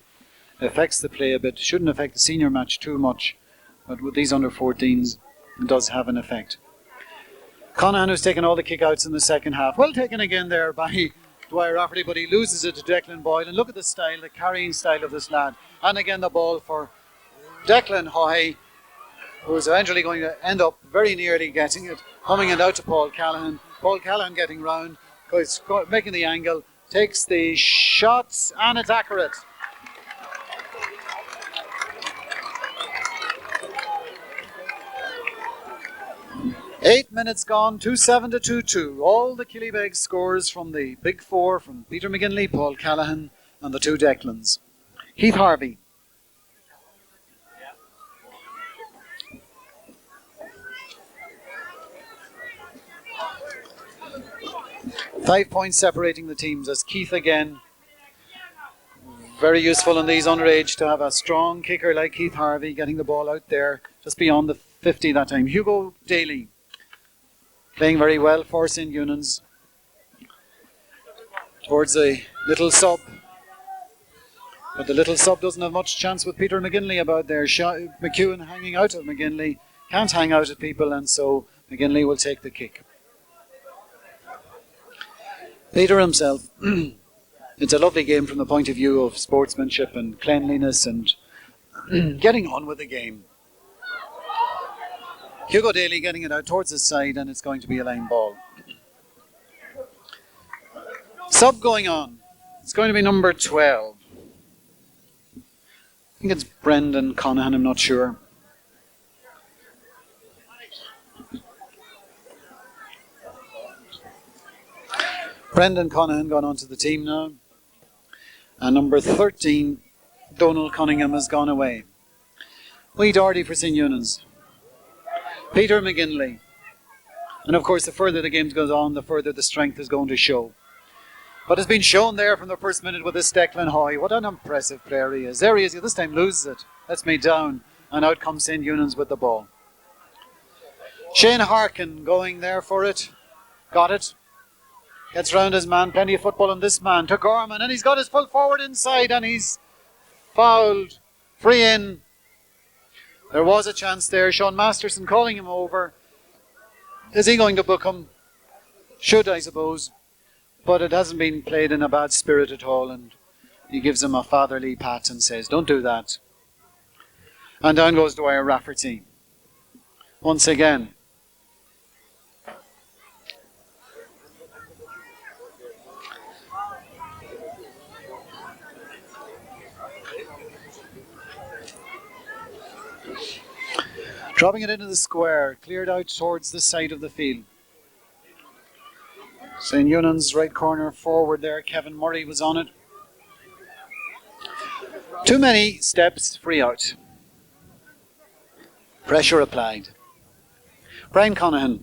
affects the play a bit. Shouldn't affect the senior match too much, but with these under-14s, it does have an effect. Conahan, who's taken all the kick-outs in the second half. Well taken again there by Dwyer Rafferty, but he loses it to Declan Boyle. And look at the style, the carrying style of this lad. And again the ball for Declan Hoy, who is eventually going to end up very nearly getting it, coming it out to Paul Callahan. Paul Callahan getting round, making the angle, takes the shots, and it's accurate. Eight minutes gone, 2-7 to 2-2. All the Killybegs scores from the big four, from Peter McGinley, Paul Callahan, and the two Declans. Keith Harvey. Five points separating the teams as Keith again. Very useful in these underage to have a strong kicker like Keith Harvey getting the ball out there just beyond the 50 that time. Hugo Daly playing very well for St. Eunan's towards a little sub. But the little sub doesn't have much chance with Peter McGinley about there. McEwen hanging out of McGinley. Can't hang out at people, and so McGinley will take the kick. Peter himself, it's a lovely game from the point of view of sportsmanship and cleanliness and getting on with the game. Hugo Daly getting it out towards his side, and it's going to be a line ball. Sub going on. It's going to be number 12. I think it's Brendan Conahan, I'm not sure. Brendan Conahan gone onto the team now. And number 13, Donald Cunningham, has gone away. Wee Doherty for St. Eunan's. Peter McGinley. And of course, the further the game goes on, the further the strength is going to show. But it's been shown there from the first minute with this Declan Hoy. What an impressive player he is. There he is. He this time loses it. That's made down. And out comes St. Eunan's with the ball. Shane Harkin going there for it. Got it. Gets round his man. Plenty of football in this man. To Gorman. And he's got his full forward inside. And he's fouled. Free in. There was a chance there. Sean Masterson calling him over. Is he going to book him? Should, I suppose. But it hasn't been played in a bad spirit at all. And he gives him a fatherly pat and says, don't do that. And down goes Dwyer Rafferty. Once again. Dropping it into the square, cleared out towards the side of the field. St. Eunan's right corner forward there, Kevin Murray was on it. Too many steps, free out. Pressure applied. Brian Conahan.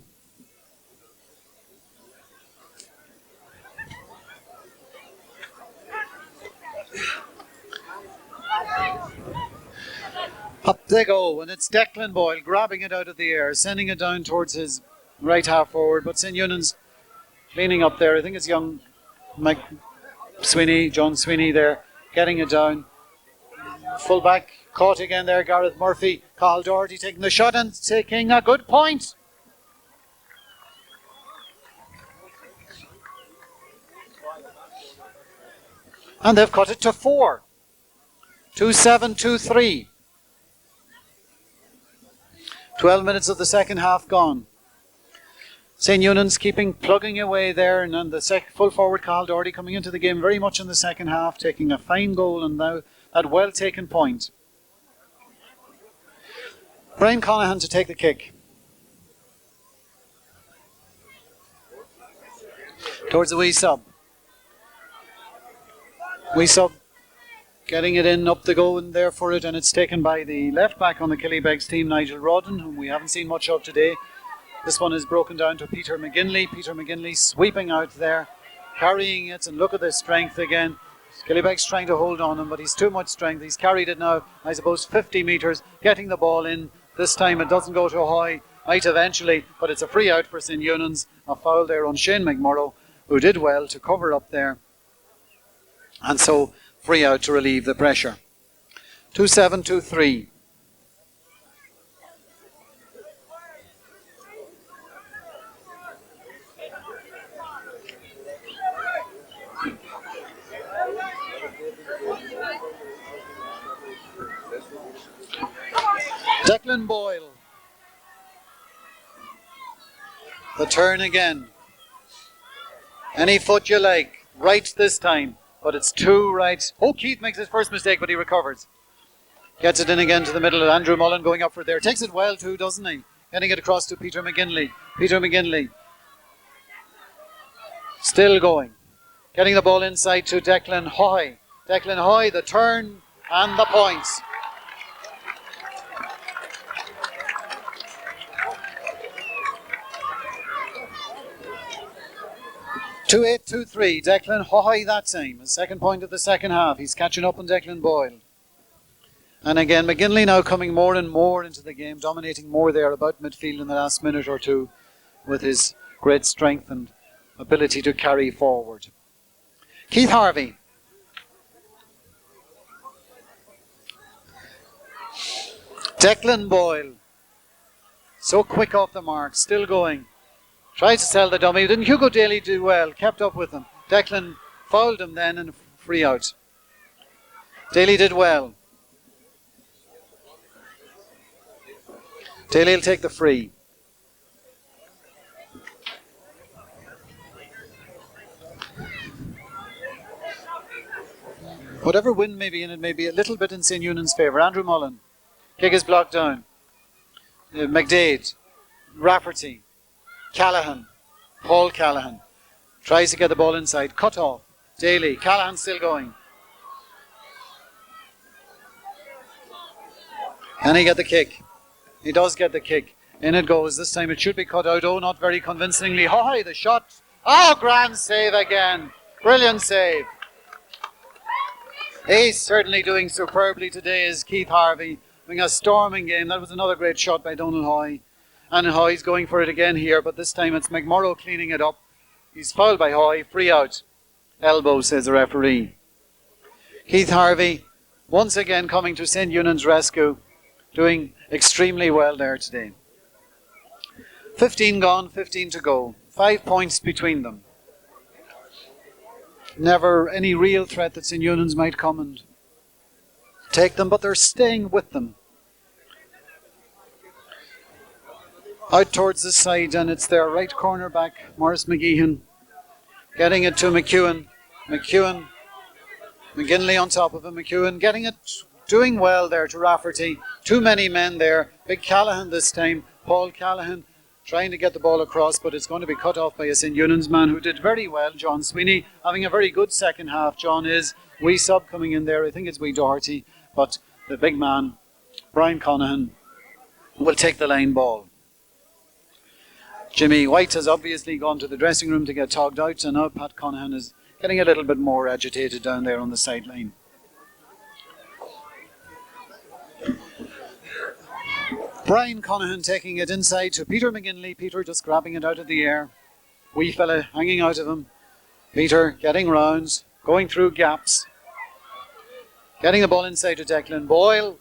Up they go, and it's Declan Boyle grabbing it out of the air, sending it down towards his right half forward, but St. Eunan's cleaning up there. I think it's young Mike Sweeney, John Sweeney there, getting it down. Full back, caught again there, Gareth Murphy. Carl Doherty taking the shot and taking a good point. And they've cut it to 4. 2-7, 2-3. 12 minutes of the second half gone. St. Eunan's plugging away there, and then the full forward Carl Doherty coming into the game very much in the second half, taking a fine goal and now that well taken point. Brian Conahan to take the kick. Towards the wee sub. Wee sub getting it in, up the go in there for it, and it's taken by the left back on the Killybegs team, Nigel Rodden, whom we haven't seen much of today. This one is broken down to Peter McGinley. Peter McGinley sweeping out there, carrying it, and look at the strength again. Killybegs trying to hold on him, but he's too much strength. He's carried it now, I suppose, 50 metres, getting the ball in. This time it doesn't go to Hoy, might eventually, but it's a free out for St. Eunan's. A foul there on Shane McMurrow, who did well to cover up there. And so, free out to relieve the pressure. 2-7, 2-3. Declan Boyle. The turn again. Any foot you like. Right this time. But it's two right. Oh, Keith makes his first mistake, but he recovers. Gets it in again to the middle. Andrew Mullen going up for there. Takes it well too, doesn't he? Getting it across to Peter McGinley. Peter McGinley. Still going. Getting the ball inside to Declan Hoy. Declan Hoy, the turn and the points. Two 8-2-3. Declan Hoy that time. His second point of the second half. He's catching up on Declan Boyle. And again, McGinley now coming more and more into the game, dominating more there about midfield in the last minute or two with his great strength and ability to carry forward. Keith Harvey. Declan Boyle. So quick off the mark, still going. Tried to sell the dummy. Didn't Hugo Daly do well? Kept up with him. Declan fouled him then and free out. Daly did well. Daly will take the free. Whatever wind may be in it, may be a little bit in St. Eunan's favour. Andrew Mullen. Kick is blocked down. McDade. Rafferty. Callahan. Paul Callahan. Tries to get the ball inside. Cut off. Daly. Callahan still going. Can he get the kick? He does get the kick. In it goes. This time it should be cut out. Oh, not very convincingly. Hoy, the shot. Oh, grand save again. Brilliant save. He's certainly doing superbly today is Keith Harvey. Having a storming game. That was another great shot by Donald Hoy. And Hoy's going for it again here, but this time it's McMurrow cleaning it up. He's fouled by Hoy. Free out. Elbow, says the referee. Keith Harvey once again coming to St. Eunan's rescue. Doing extremely well there today. 15 gone, 15 to go. 5 points between them. Never any real threat that St. Eunan's might come and take them, but they're staying with them. Out towards the side, and it's their right corner back, Maurice McGeehan, getting it to McEwen. McGinley on top of him. McEwen getting it, doing well there to Rafferty. Too many men there. Big Callahan this time. Paul Callahan trying to get the ball across, but it's going to be cut off by a St. Eunan's man who did very well. John Sweeney having a very good second half. John is wee sub coming in there. I think it's wee Doherty, but the big man, Brian Conahan, will take the line ball. Jimmy White has obviously gone to the dressing room to get togged out, and now Pat Conahan is getting a little bit more agitated down there on the sideline. Brian Conahan taking it inside to Peter McGinley. Peter just grabbing it out of the air. Wee fella hanging out of him. Peter getting rounds, going through gaps. Getting the ball inside to Declan Boyle.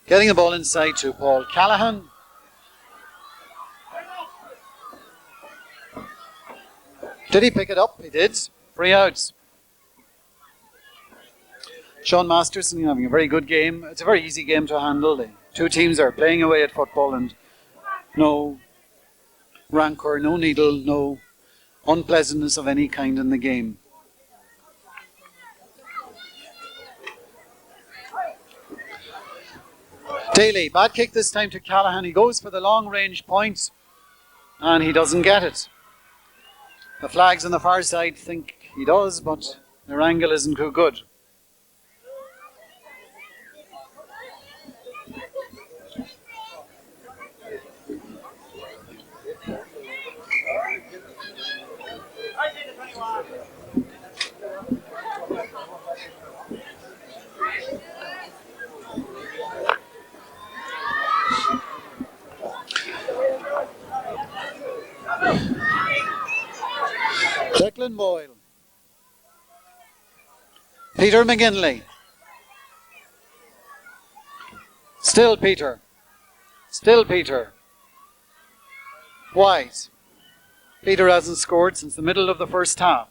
Getting the ball inside to Paul Callahan. Did he pick it up? He did. Free outs. Sean Masterson having a very good game. It's a very easy game to handle. The two teams are playing away at football and no rancour, no needle, no unpleasantness of any kind in the game. Daly, bad kick this time to Callahan. He goes for the long range point and he doesn't get it. The flags on the far side think he does, but their angle isn't too good. Declan Boyle. Peter McGinley. Still Peter. Still Peter. White. Peter hasn't scored since the middle of the first half.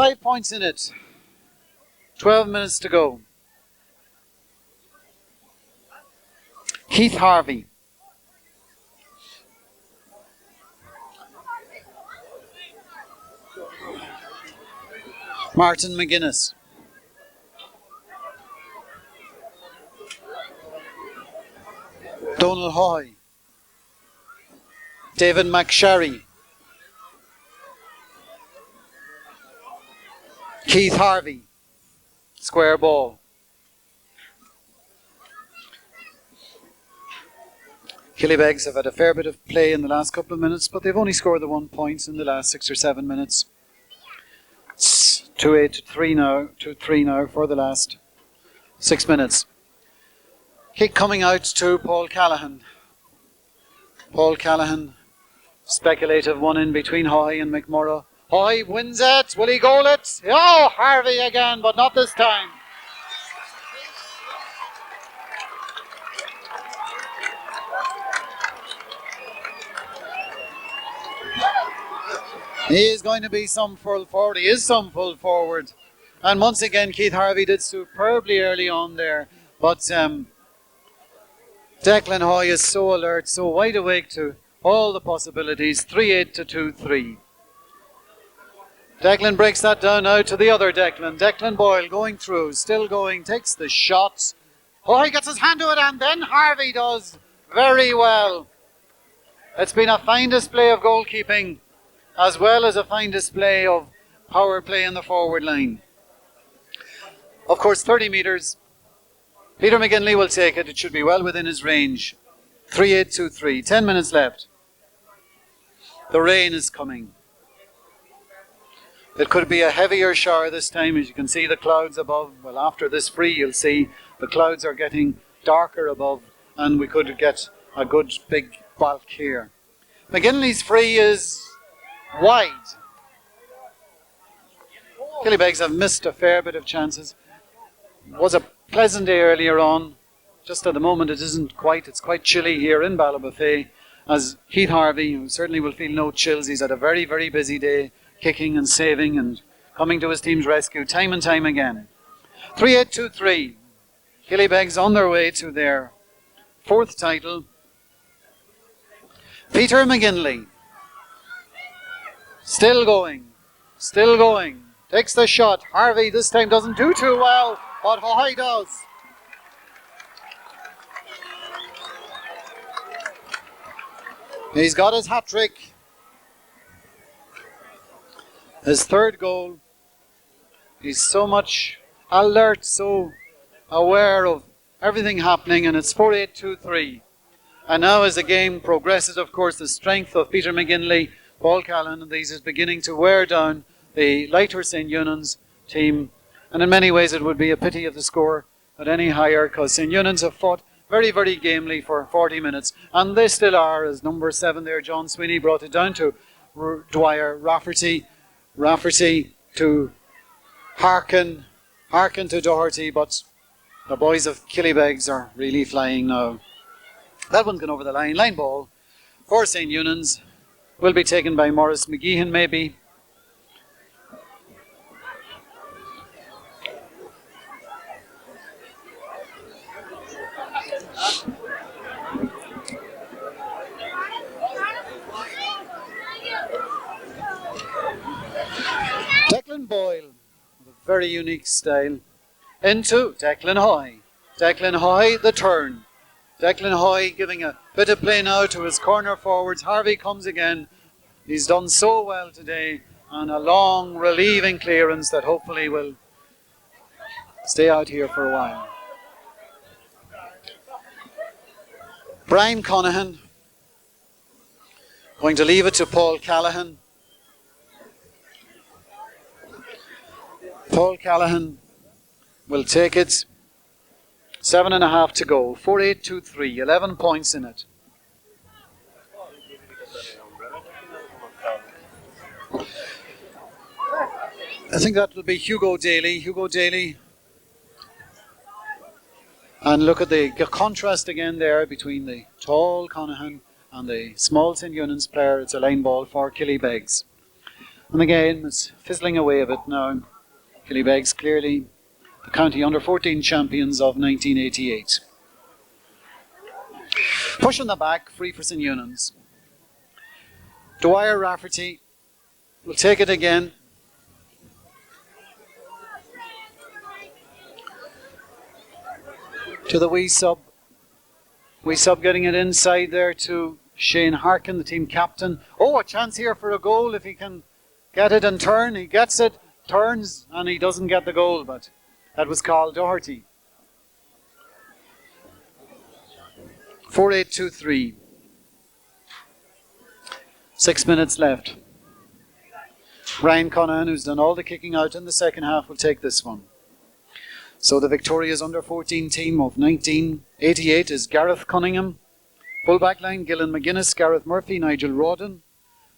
5 points in it. 12 minutes to go. Keith Harvey. Martin McGuinness. Donald Hoy. David McSherry. Keith Harvey. Square ball. Killybegs have had a fair bit of play in the last couple of minutes, but they've only scored the 1 point in the last 6 or 7 minutes. It's 2-8 to 3 now, 2-3 now for the last 6 minutes. Kick coming out to Paul Callahan. Paul Callahan, speculative one in between Hoy and McMurrough. Hoy wins it. Will he goal it? Oh, Harvey again, but not this time. He is going to be some full forward. He is some full forward. And once again, Keith Harvey did superbly early on there. But Declan Hoy is so alert, so wide awake to all the possibilities. 3-8 to 2-3. Declan breaks that down now to the other Declan. Declan Boyle going through, still going, takes the shot. Hoy gets his hand to it, and then Harvey does very well. It's been a fine display of goalkeeping, as well as a fine display of power play in the forward line. Of course, 30 metres. Peter McGinley will take it. It should be well within his range. 3-8 2-3. 10 minutes left. The rain is coming. It could be a heavier shower this time, as you can see the clouds above. Well, after this free, you'll see the clouds are getting darker above, and we could get a good big bulk here. McGinley's free is wide. Killybegs have missed a fair bit of chances. It was a pleasant day earlier on. Just at the moment it isn't quite. It's quite chilly here in Ballybofey, as Keith Harvey, who certainly will feel no chills, he's had a very, very busy day, kicking and saving and coming to his team's rescue time and time again. 3-8 2-3. Killybegs on their way to their 4th title. Peter McGinley. Still going. Still going. Takes the shot. Harvey this time doesn't do too well, but Hoy does. He's got his hat-trick. His 3rd goal. He's so much alert, so aware of everything happening, and it's 4-8 2-3. And now as the game progresses, of course, the strength of Peter McGinley, Paul Callan and these is beginning to wear down the lighter St. Eunan's team. And in many ways it would be a pity if the score at any higher, because St. Eunan's have fought very, very gamely for 40 minutes. And they still are, as number 7 there, John Sweeney, brought it down to Dwyer Rafferty. Rafferty to hearken to Doherty, but the boys of Killybegs are really flying now. That one's gone over the line. Line ball for St. Eunan's. Will be taken by Morris McGeehan maybe. Declan Boyle, with a very unique style, into Declan Hoy. Declan Hoy, the turn. Declan Hoy giving a bit of play now to his corner forwards. Harvey comes again. He's done so well today, and a long relieving clearance that hopefully will stay out here for a while. Brian Conahan going to leave it to Paul Callahan. Paul Callahan will take it. 7.5 to go. 4-8 2-3. 11 points in it. I think that will be Hugo Daly. Hugo Daly. And look at the contrast again there between the tall Conahan and the small St. Eunan's player. It's a line ball for Killybegs. And the game is fizzling away a bit now. Killybegs clearly the county under-14 champions of 1988. Push on the back, free for St. Eunan's. Dwyer Rafferty will take it again. To the wee sub. Wee sub getting it inside there to Shane Harkin, the team captain. Oh, a chance here for a goal if he can get it and turn. He gets it, turns, and he doesn't get the goal, but that was called Doherty. 4-8-2-3. 6 minutes left. Brian Conahan, who's done all the kicking out in the second half, will take this one. So the Victoria's under-14 team of 1988 is Gareth Cunningham. Full-back line, Gillan McGuinness, Gareth Murphy, Nigel Rawdon.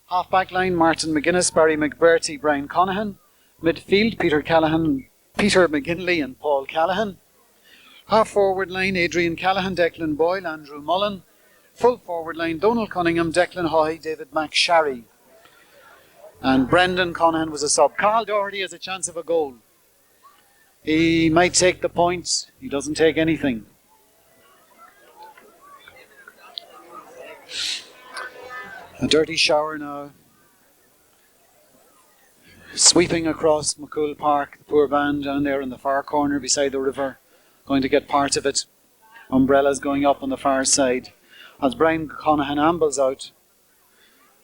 Half-back line, Martin McGuinness, Barry McBurty, Brian Conahan. Midfield, Peter Callahan, Peter McGinley and Paul Callahan. Half-forward line, Adrian Callahan, Declan Boyle, Andrew Mullen. Full-forward line, Donald Cunningham, Declan Hoy, David McSharry. And Brendan Conahan was a sub. Carl Doherty has a chance of a goal. He might take the points. He doesn't take anything. A dirty shower now. Sweeping across McCumhaill Park. The poor band down there in the far corner beside the river. Going to get part of it. Umbrellas going up on the far side. As Brian Conahan ambles out.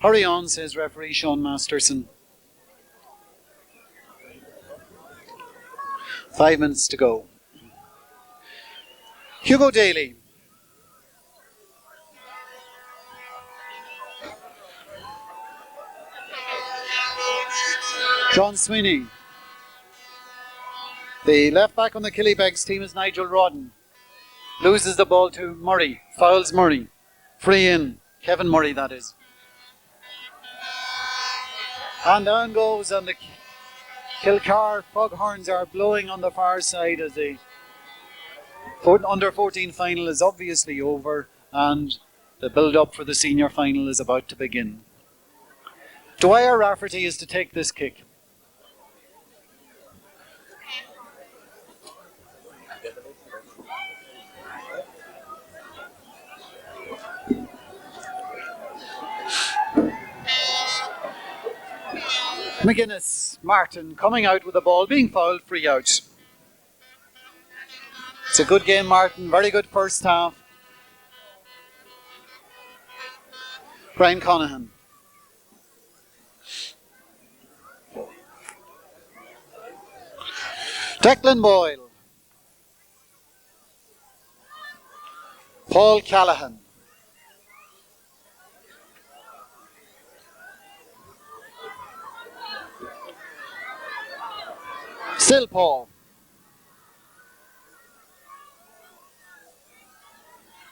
Hurry on, says referee Seán Masterson. 5 minutes to go. Hugo Daly. John Sweeney. The left back on the Killybegs team is Nigel Rawdon. Loses the ball to Murray. Fouls Murray. Free in. Kevin Murray, that is. And down goes, and the Kilcar foghorns are blowing on the far side as the under-14 final is obviously over and the build-up for the senior final is about to begin. Dwyer Rafferty is to take this kick. McGuinness, Martin coming out with the ball, being fouled, free out. It's a good game, Martin. Very good first half. Brian Conahan. Declan Boyle. Paul Callahan. Still Paul.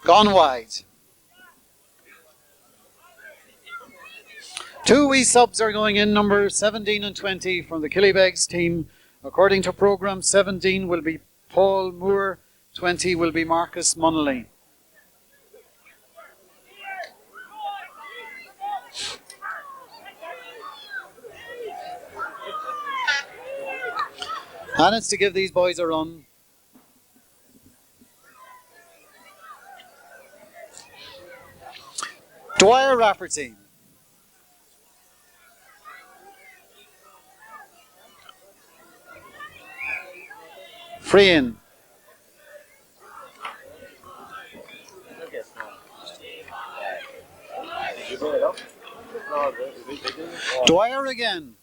Gone wide. Two wee subs are going in, number 17 and 20 from the Killybegs team. According to programme, 17 will be Paul Moore, 20 will be Marcus Munnelly. And it's to give these boys a run. Dwyer Rafferty. Free in. Dwyer again.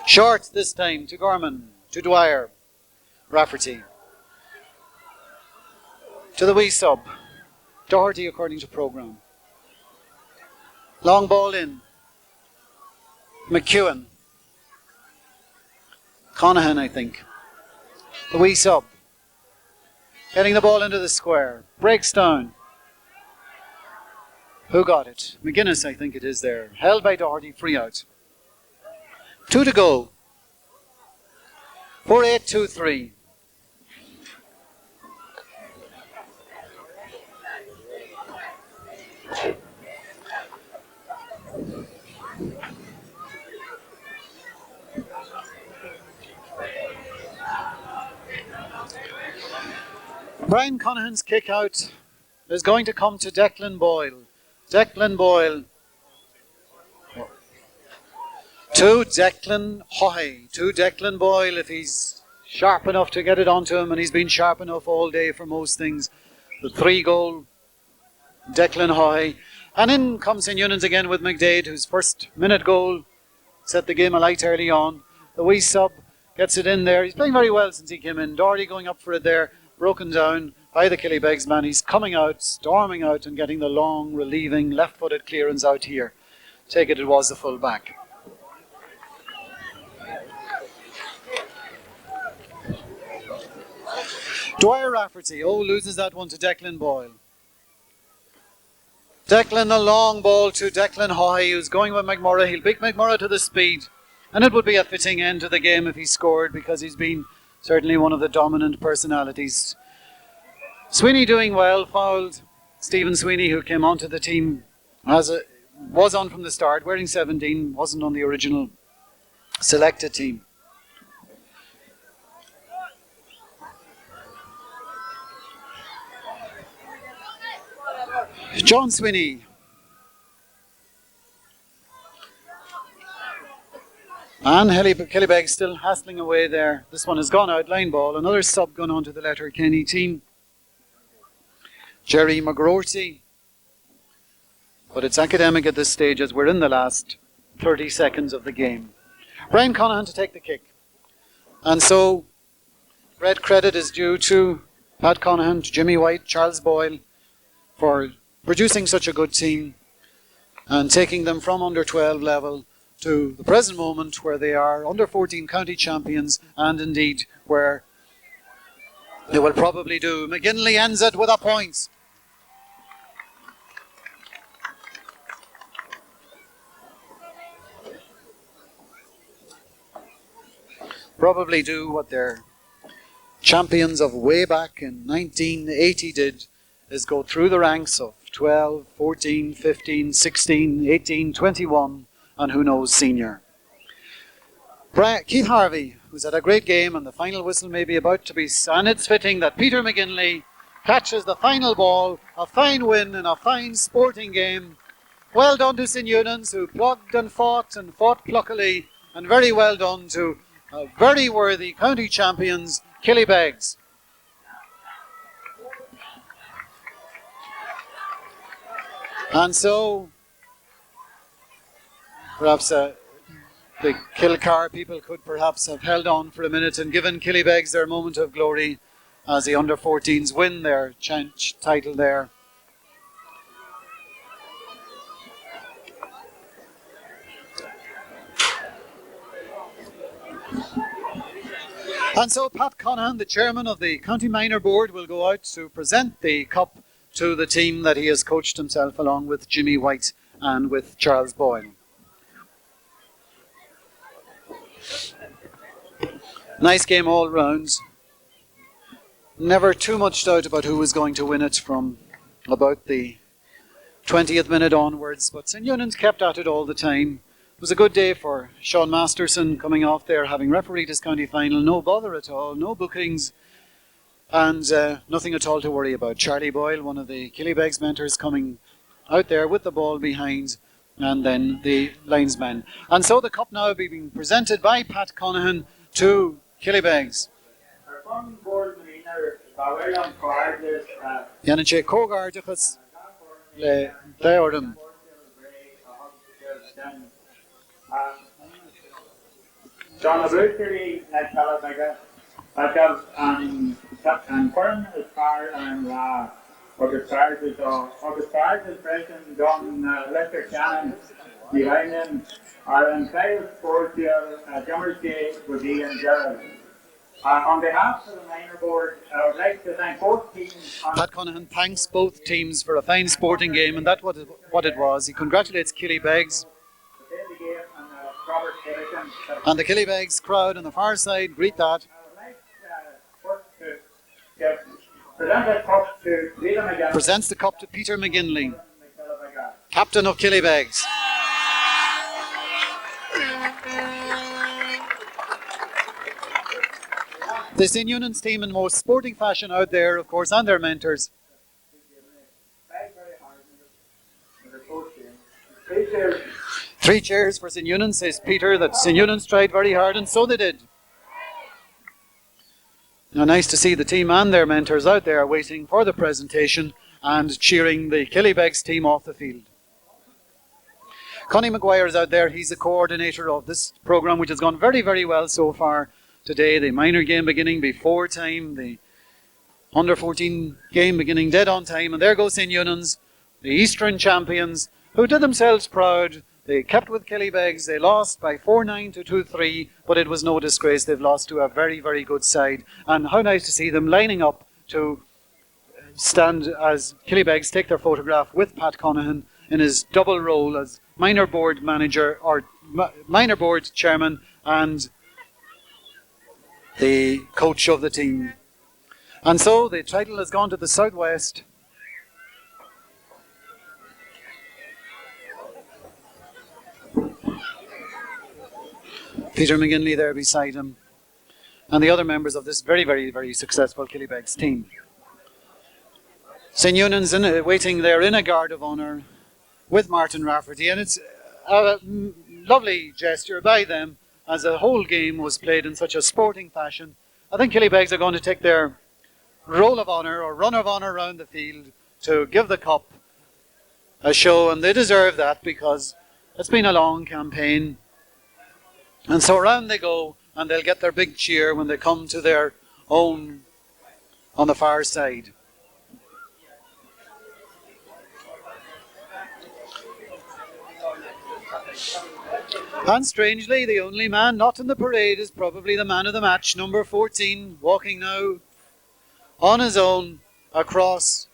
Short this time to Gorman, to Dwyer, Rafferty. To the wee sub, Doherty according to programme. Long ball in. McEwen. Conahan, I think. The wee sub. Getting the ball into the square. Breaks down. Who got it? McGuinness, I think it is there. Held by Doherty, free out. 2 to go. 4-8-2-3. Brian Conahan's kick out is going to come to Declan Boyle. Declan Boyle to Declan Hoy. To Declan Boyle if he's sharp enough to get it onto him, and he's been sharp enough all day for most things. The 3-goal Declan Hoy. And in comes St. Eunan's again with McDade, whose first minute goal set the game alight early on. The wee sub gets it in there. He's playing very well since he came in. Doherty going up for it there, broken down by the Killybegs man. He's coming out, storming out and getting the long, relieving, left-footed clearance out here. Take it was the full back. Dwyer Rafferty, loses that one to Declan Boyle. Declan, a long ball to Declan Hoy, who's going with McMurray. He'll beat McMurray to the speed. And it would be a fitting end to the game if he scored, because he's been certainly one of the dominant personalities. Sweeney doing well, fouled Stephen Sweeney, who came onto the team, was on from the start, wearing 17, wasn't on the original selected team. John Sweeney. And Killybegs still hassling away there. This one has gone out, line ball. Another sub gone on to the Letterkenny team. Jerry McGroarty. But it's academic at this stage as we're in the last 30 seconds of the game. Brian Conahan to take the kick. And so, red credit is due to Pat Conahan, to Jimmy White, Charles Boyle, for producing such a good team and taking them from under 12 level to the present moment where they are under 14 county champions, and indeed where they will probably do. McGinley ends it with a point. Probably do what their champions of way back in 1980 did, is go through the ranks of 12, 14, 15, 16, 18, 21, and who knows, senior. Keith Harvey, who's had a great game, and the final whistle may be about to be, and it's fitting that Peter McGinley catches the final ball. A fine win in a fine sporting game. Well done to St. Eunan's, who plugged and fought pluckily, and very well done to very worthy county champions, Killybegs. And so, perhaps the Kilcar people could perhaps have held on for a minute and given Killybegs their moment of glory as the under-14s win their title there. And so Pat Conahan, the chairman of the County Minor Board, will go out to present the cup to the team that he has coached himself, along with Jimmy White and with Charles Boyle. Nice game all round. Never too much doubt about who was going to win it from about the 20th minute onwards, but St. Eunan's kept at it all the time. It was a good day for Seán Masterson, coming off there, having refereed his county final. No bother at all, no bookings, and nothing at all to worry about. Charlie Boyle, one of the Killybegs mentors, coming out there with the ball behind, and then the linesman. And so the cup now being presented by Pat Conahan to Killybegs. Yanache Kogardichas le Deordum. John Abruzzi at Calabega, and Kieran is far and August is present, John Lester Shannon, Eunan, and players for Jummersgate, Woody and Gerald. On behalf of the minor board, I would like to thank both teams. Pat Conahan thanks both teams for a fine sporting game, and that's what it was. He congratulates Killybegs. And the Killybegs crowd on the far side greet that. Presents the cup to Peter McGinley, captain of Killybegs. The St. Eunan's team in most sporting fashion out there, of course, and their mentors. Three cheers for St. Eunan's, says Peter, that St. Eunan's tried very hard, and so they did. Now, nice to see the team and their mentors out there waiting for the presentation and cheering the Killybegs team off the field. Connie McGuire's out there. He's the coordinator of this programme, which has gone very, very well so far today. The minor game beginning before time, the under 14 game beginning dead on time, and there goes St. Eunan's, the Eastern champions, who did themselves proud. They kept with Killybegs. They lost by 4-9 to 2-3, but it was no disgrace. They've lost to a very, very good side. And how nice to see them lining up to stand as Killybegs take their photograph with Pat Connahan in his double role as minor board manager or minor board chairman and the coach of the team. And so the title has gone to the Southwest. Peter McGinley there beside him, and the other members of this very, very, very successful Killybegs team. St. Eunan's waiting there in a guard of honour with Martin Rafferty, and it's a lovely gesture by them as the whole game was played in such a sporting fashion. I think Killybegs are going to take their roll of honour or run of honour around the field to give the cup a show, and they deserve that because it's been a long campaign. And so around they go, and they'll get their big cheer when they come to their own on the far side. And strangely, the only man not in the parade is probably the man of the match, number 14, walking now on his own across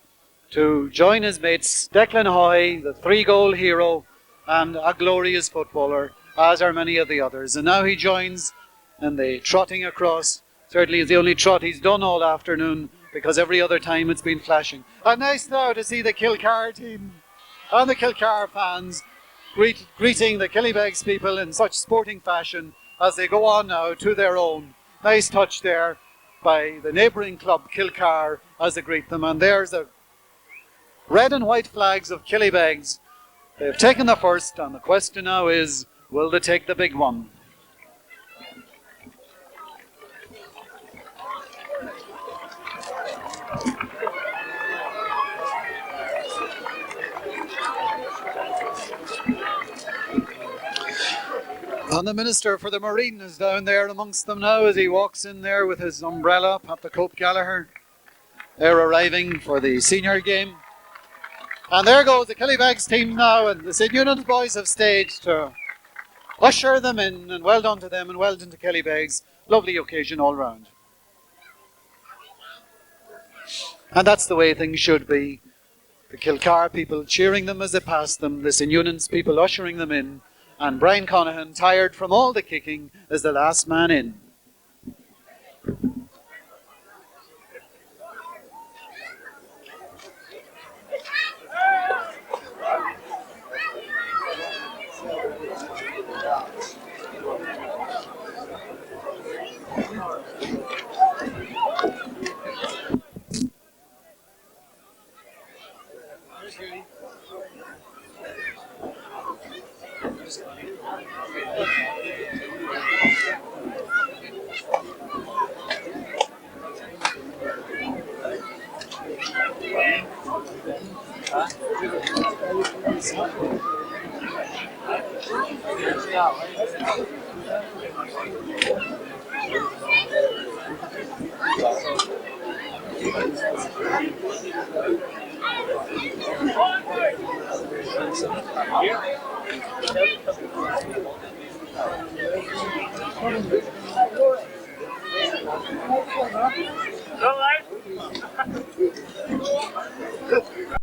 to join his mates, Declan Hoy, the 3-goal hero and a glorious footballer, as are many of the others. And now he joins in the trotting across. Certainly is the only trot he's done all afternoon, because every other time it's been flashing. And nice now to see the Kilcar team and the Kilcar fans greeting the Killybegs people in such sporting fashion as they go on now to their own. Nice touch there by the neighbouring club Kilcar as they greet them. And there's the red and white flags of Killybegs. They've taken the first, and the question now is, will they take the big one? And the Minister for the Marine is down there amongst them now as he walks in there with his umbrella, Pat the Cope Gallachóir. They're arriving for the senior game. And there goes the Killybegs team now, and the St. Eunan's boys have stayed to usher them in, and well done to them and well done to Killybegs. Lovely occasion all round. And that's the way things should be. The Kilcar people cheering them as they pass them, the St. Eunan's people ushering them in, and Brian Connahan, tired from all the kicking, is the last man in.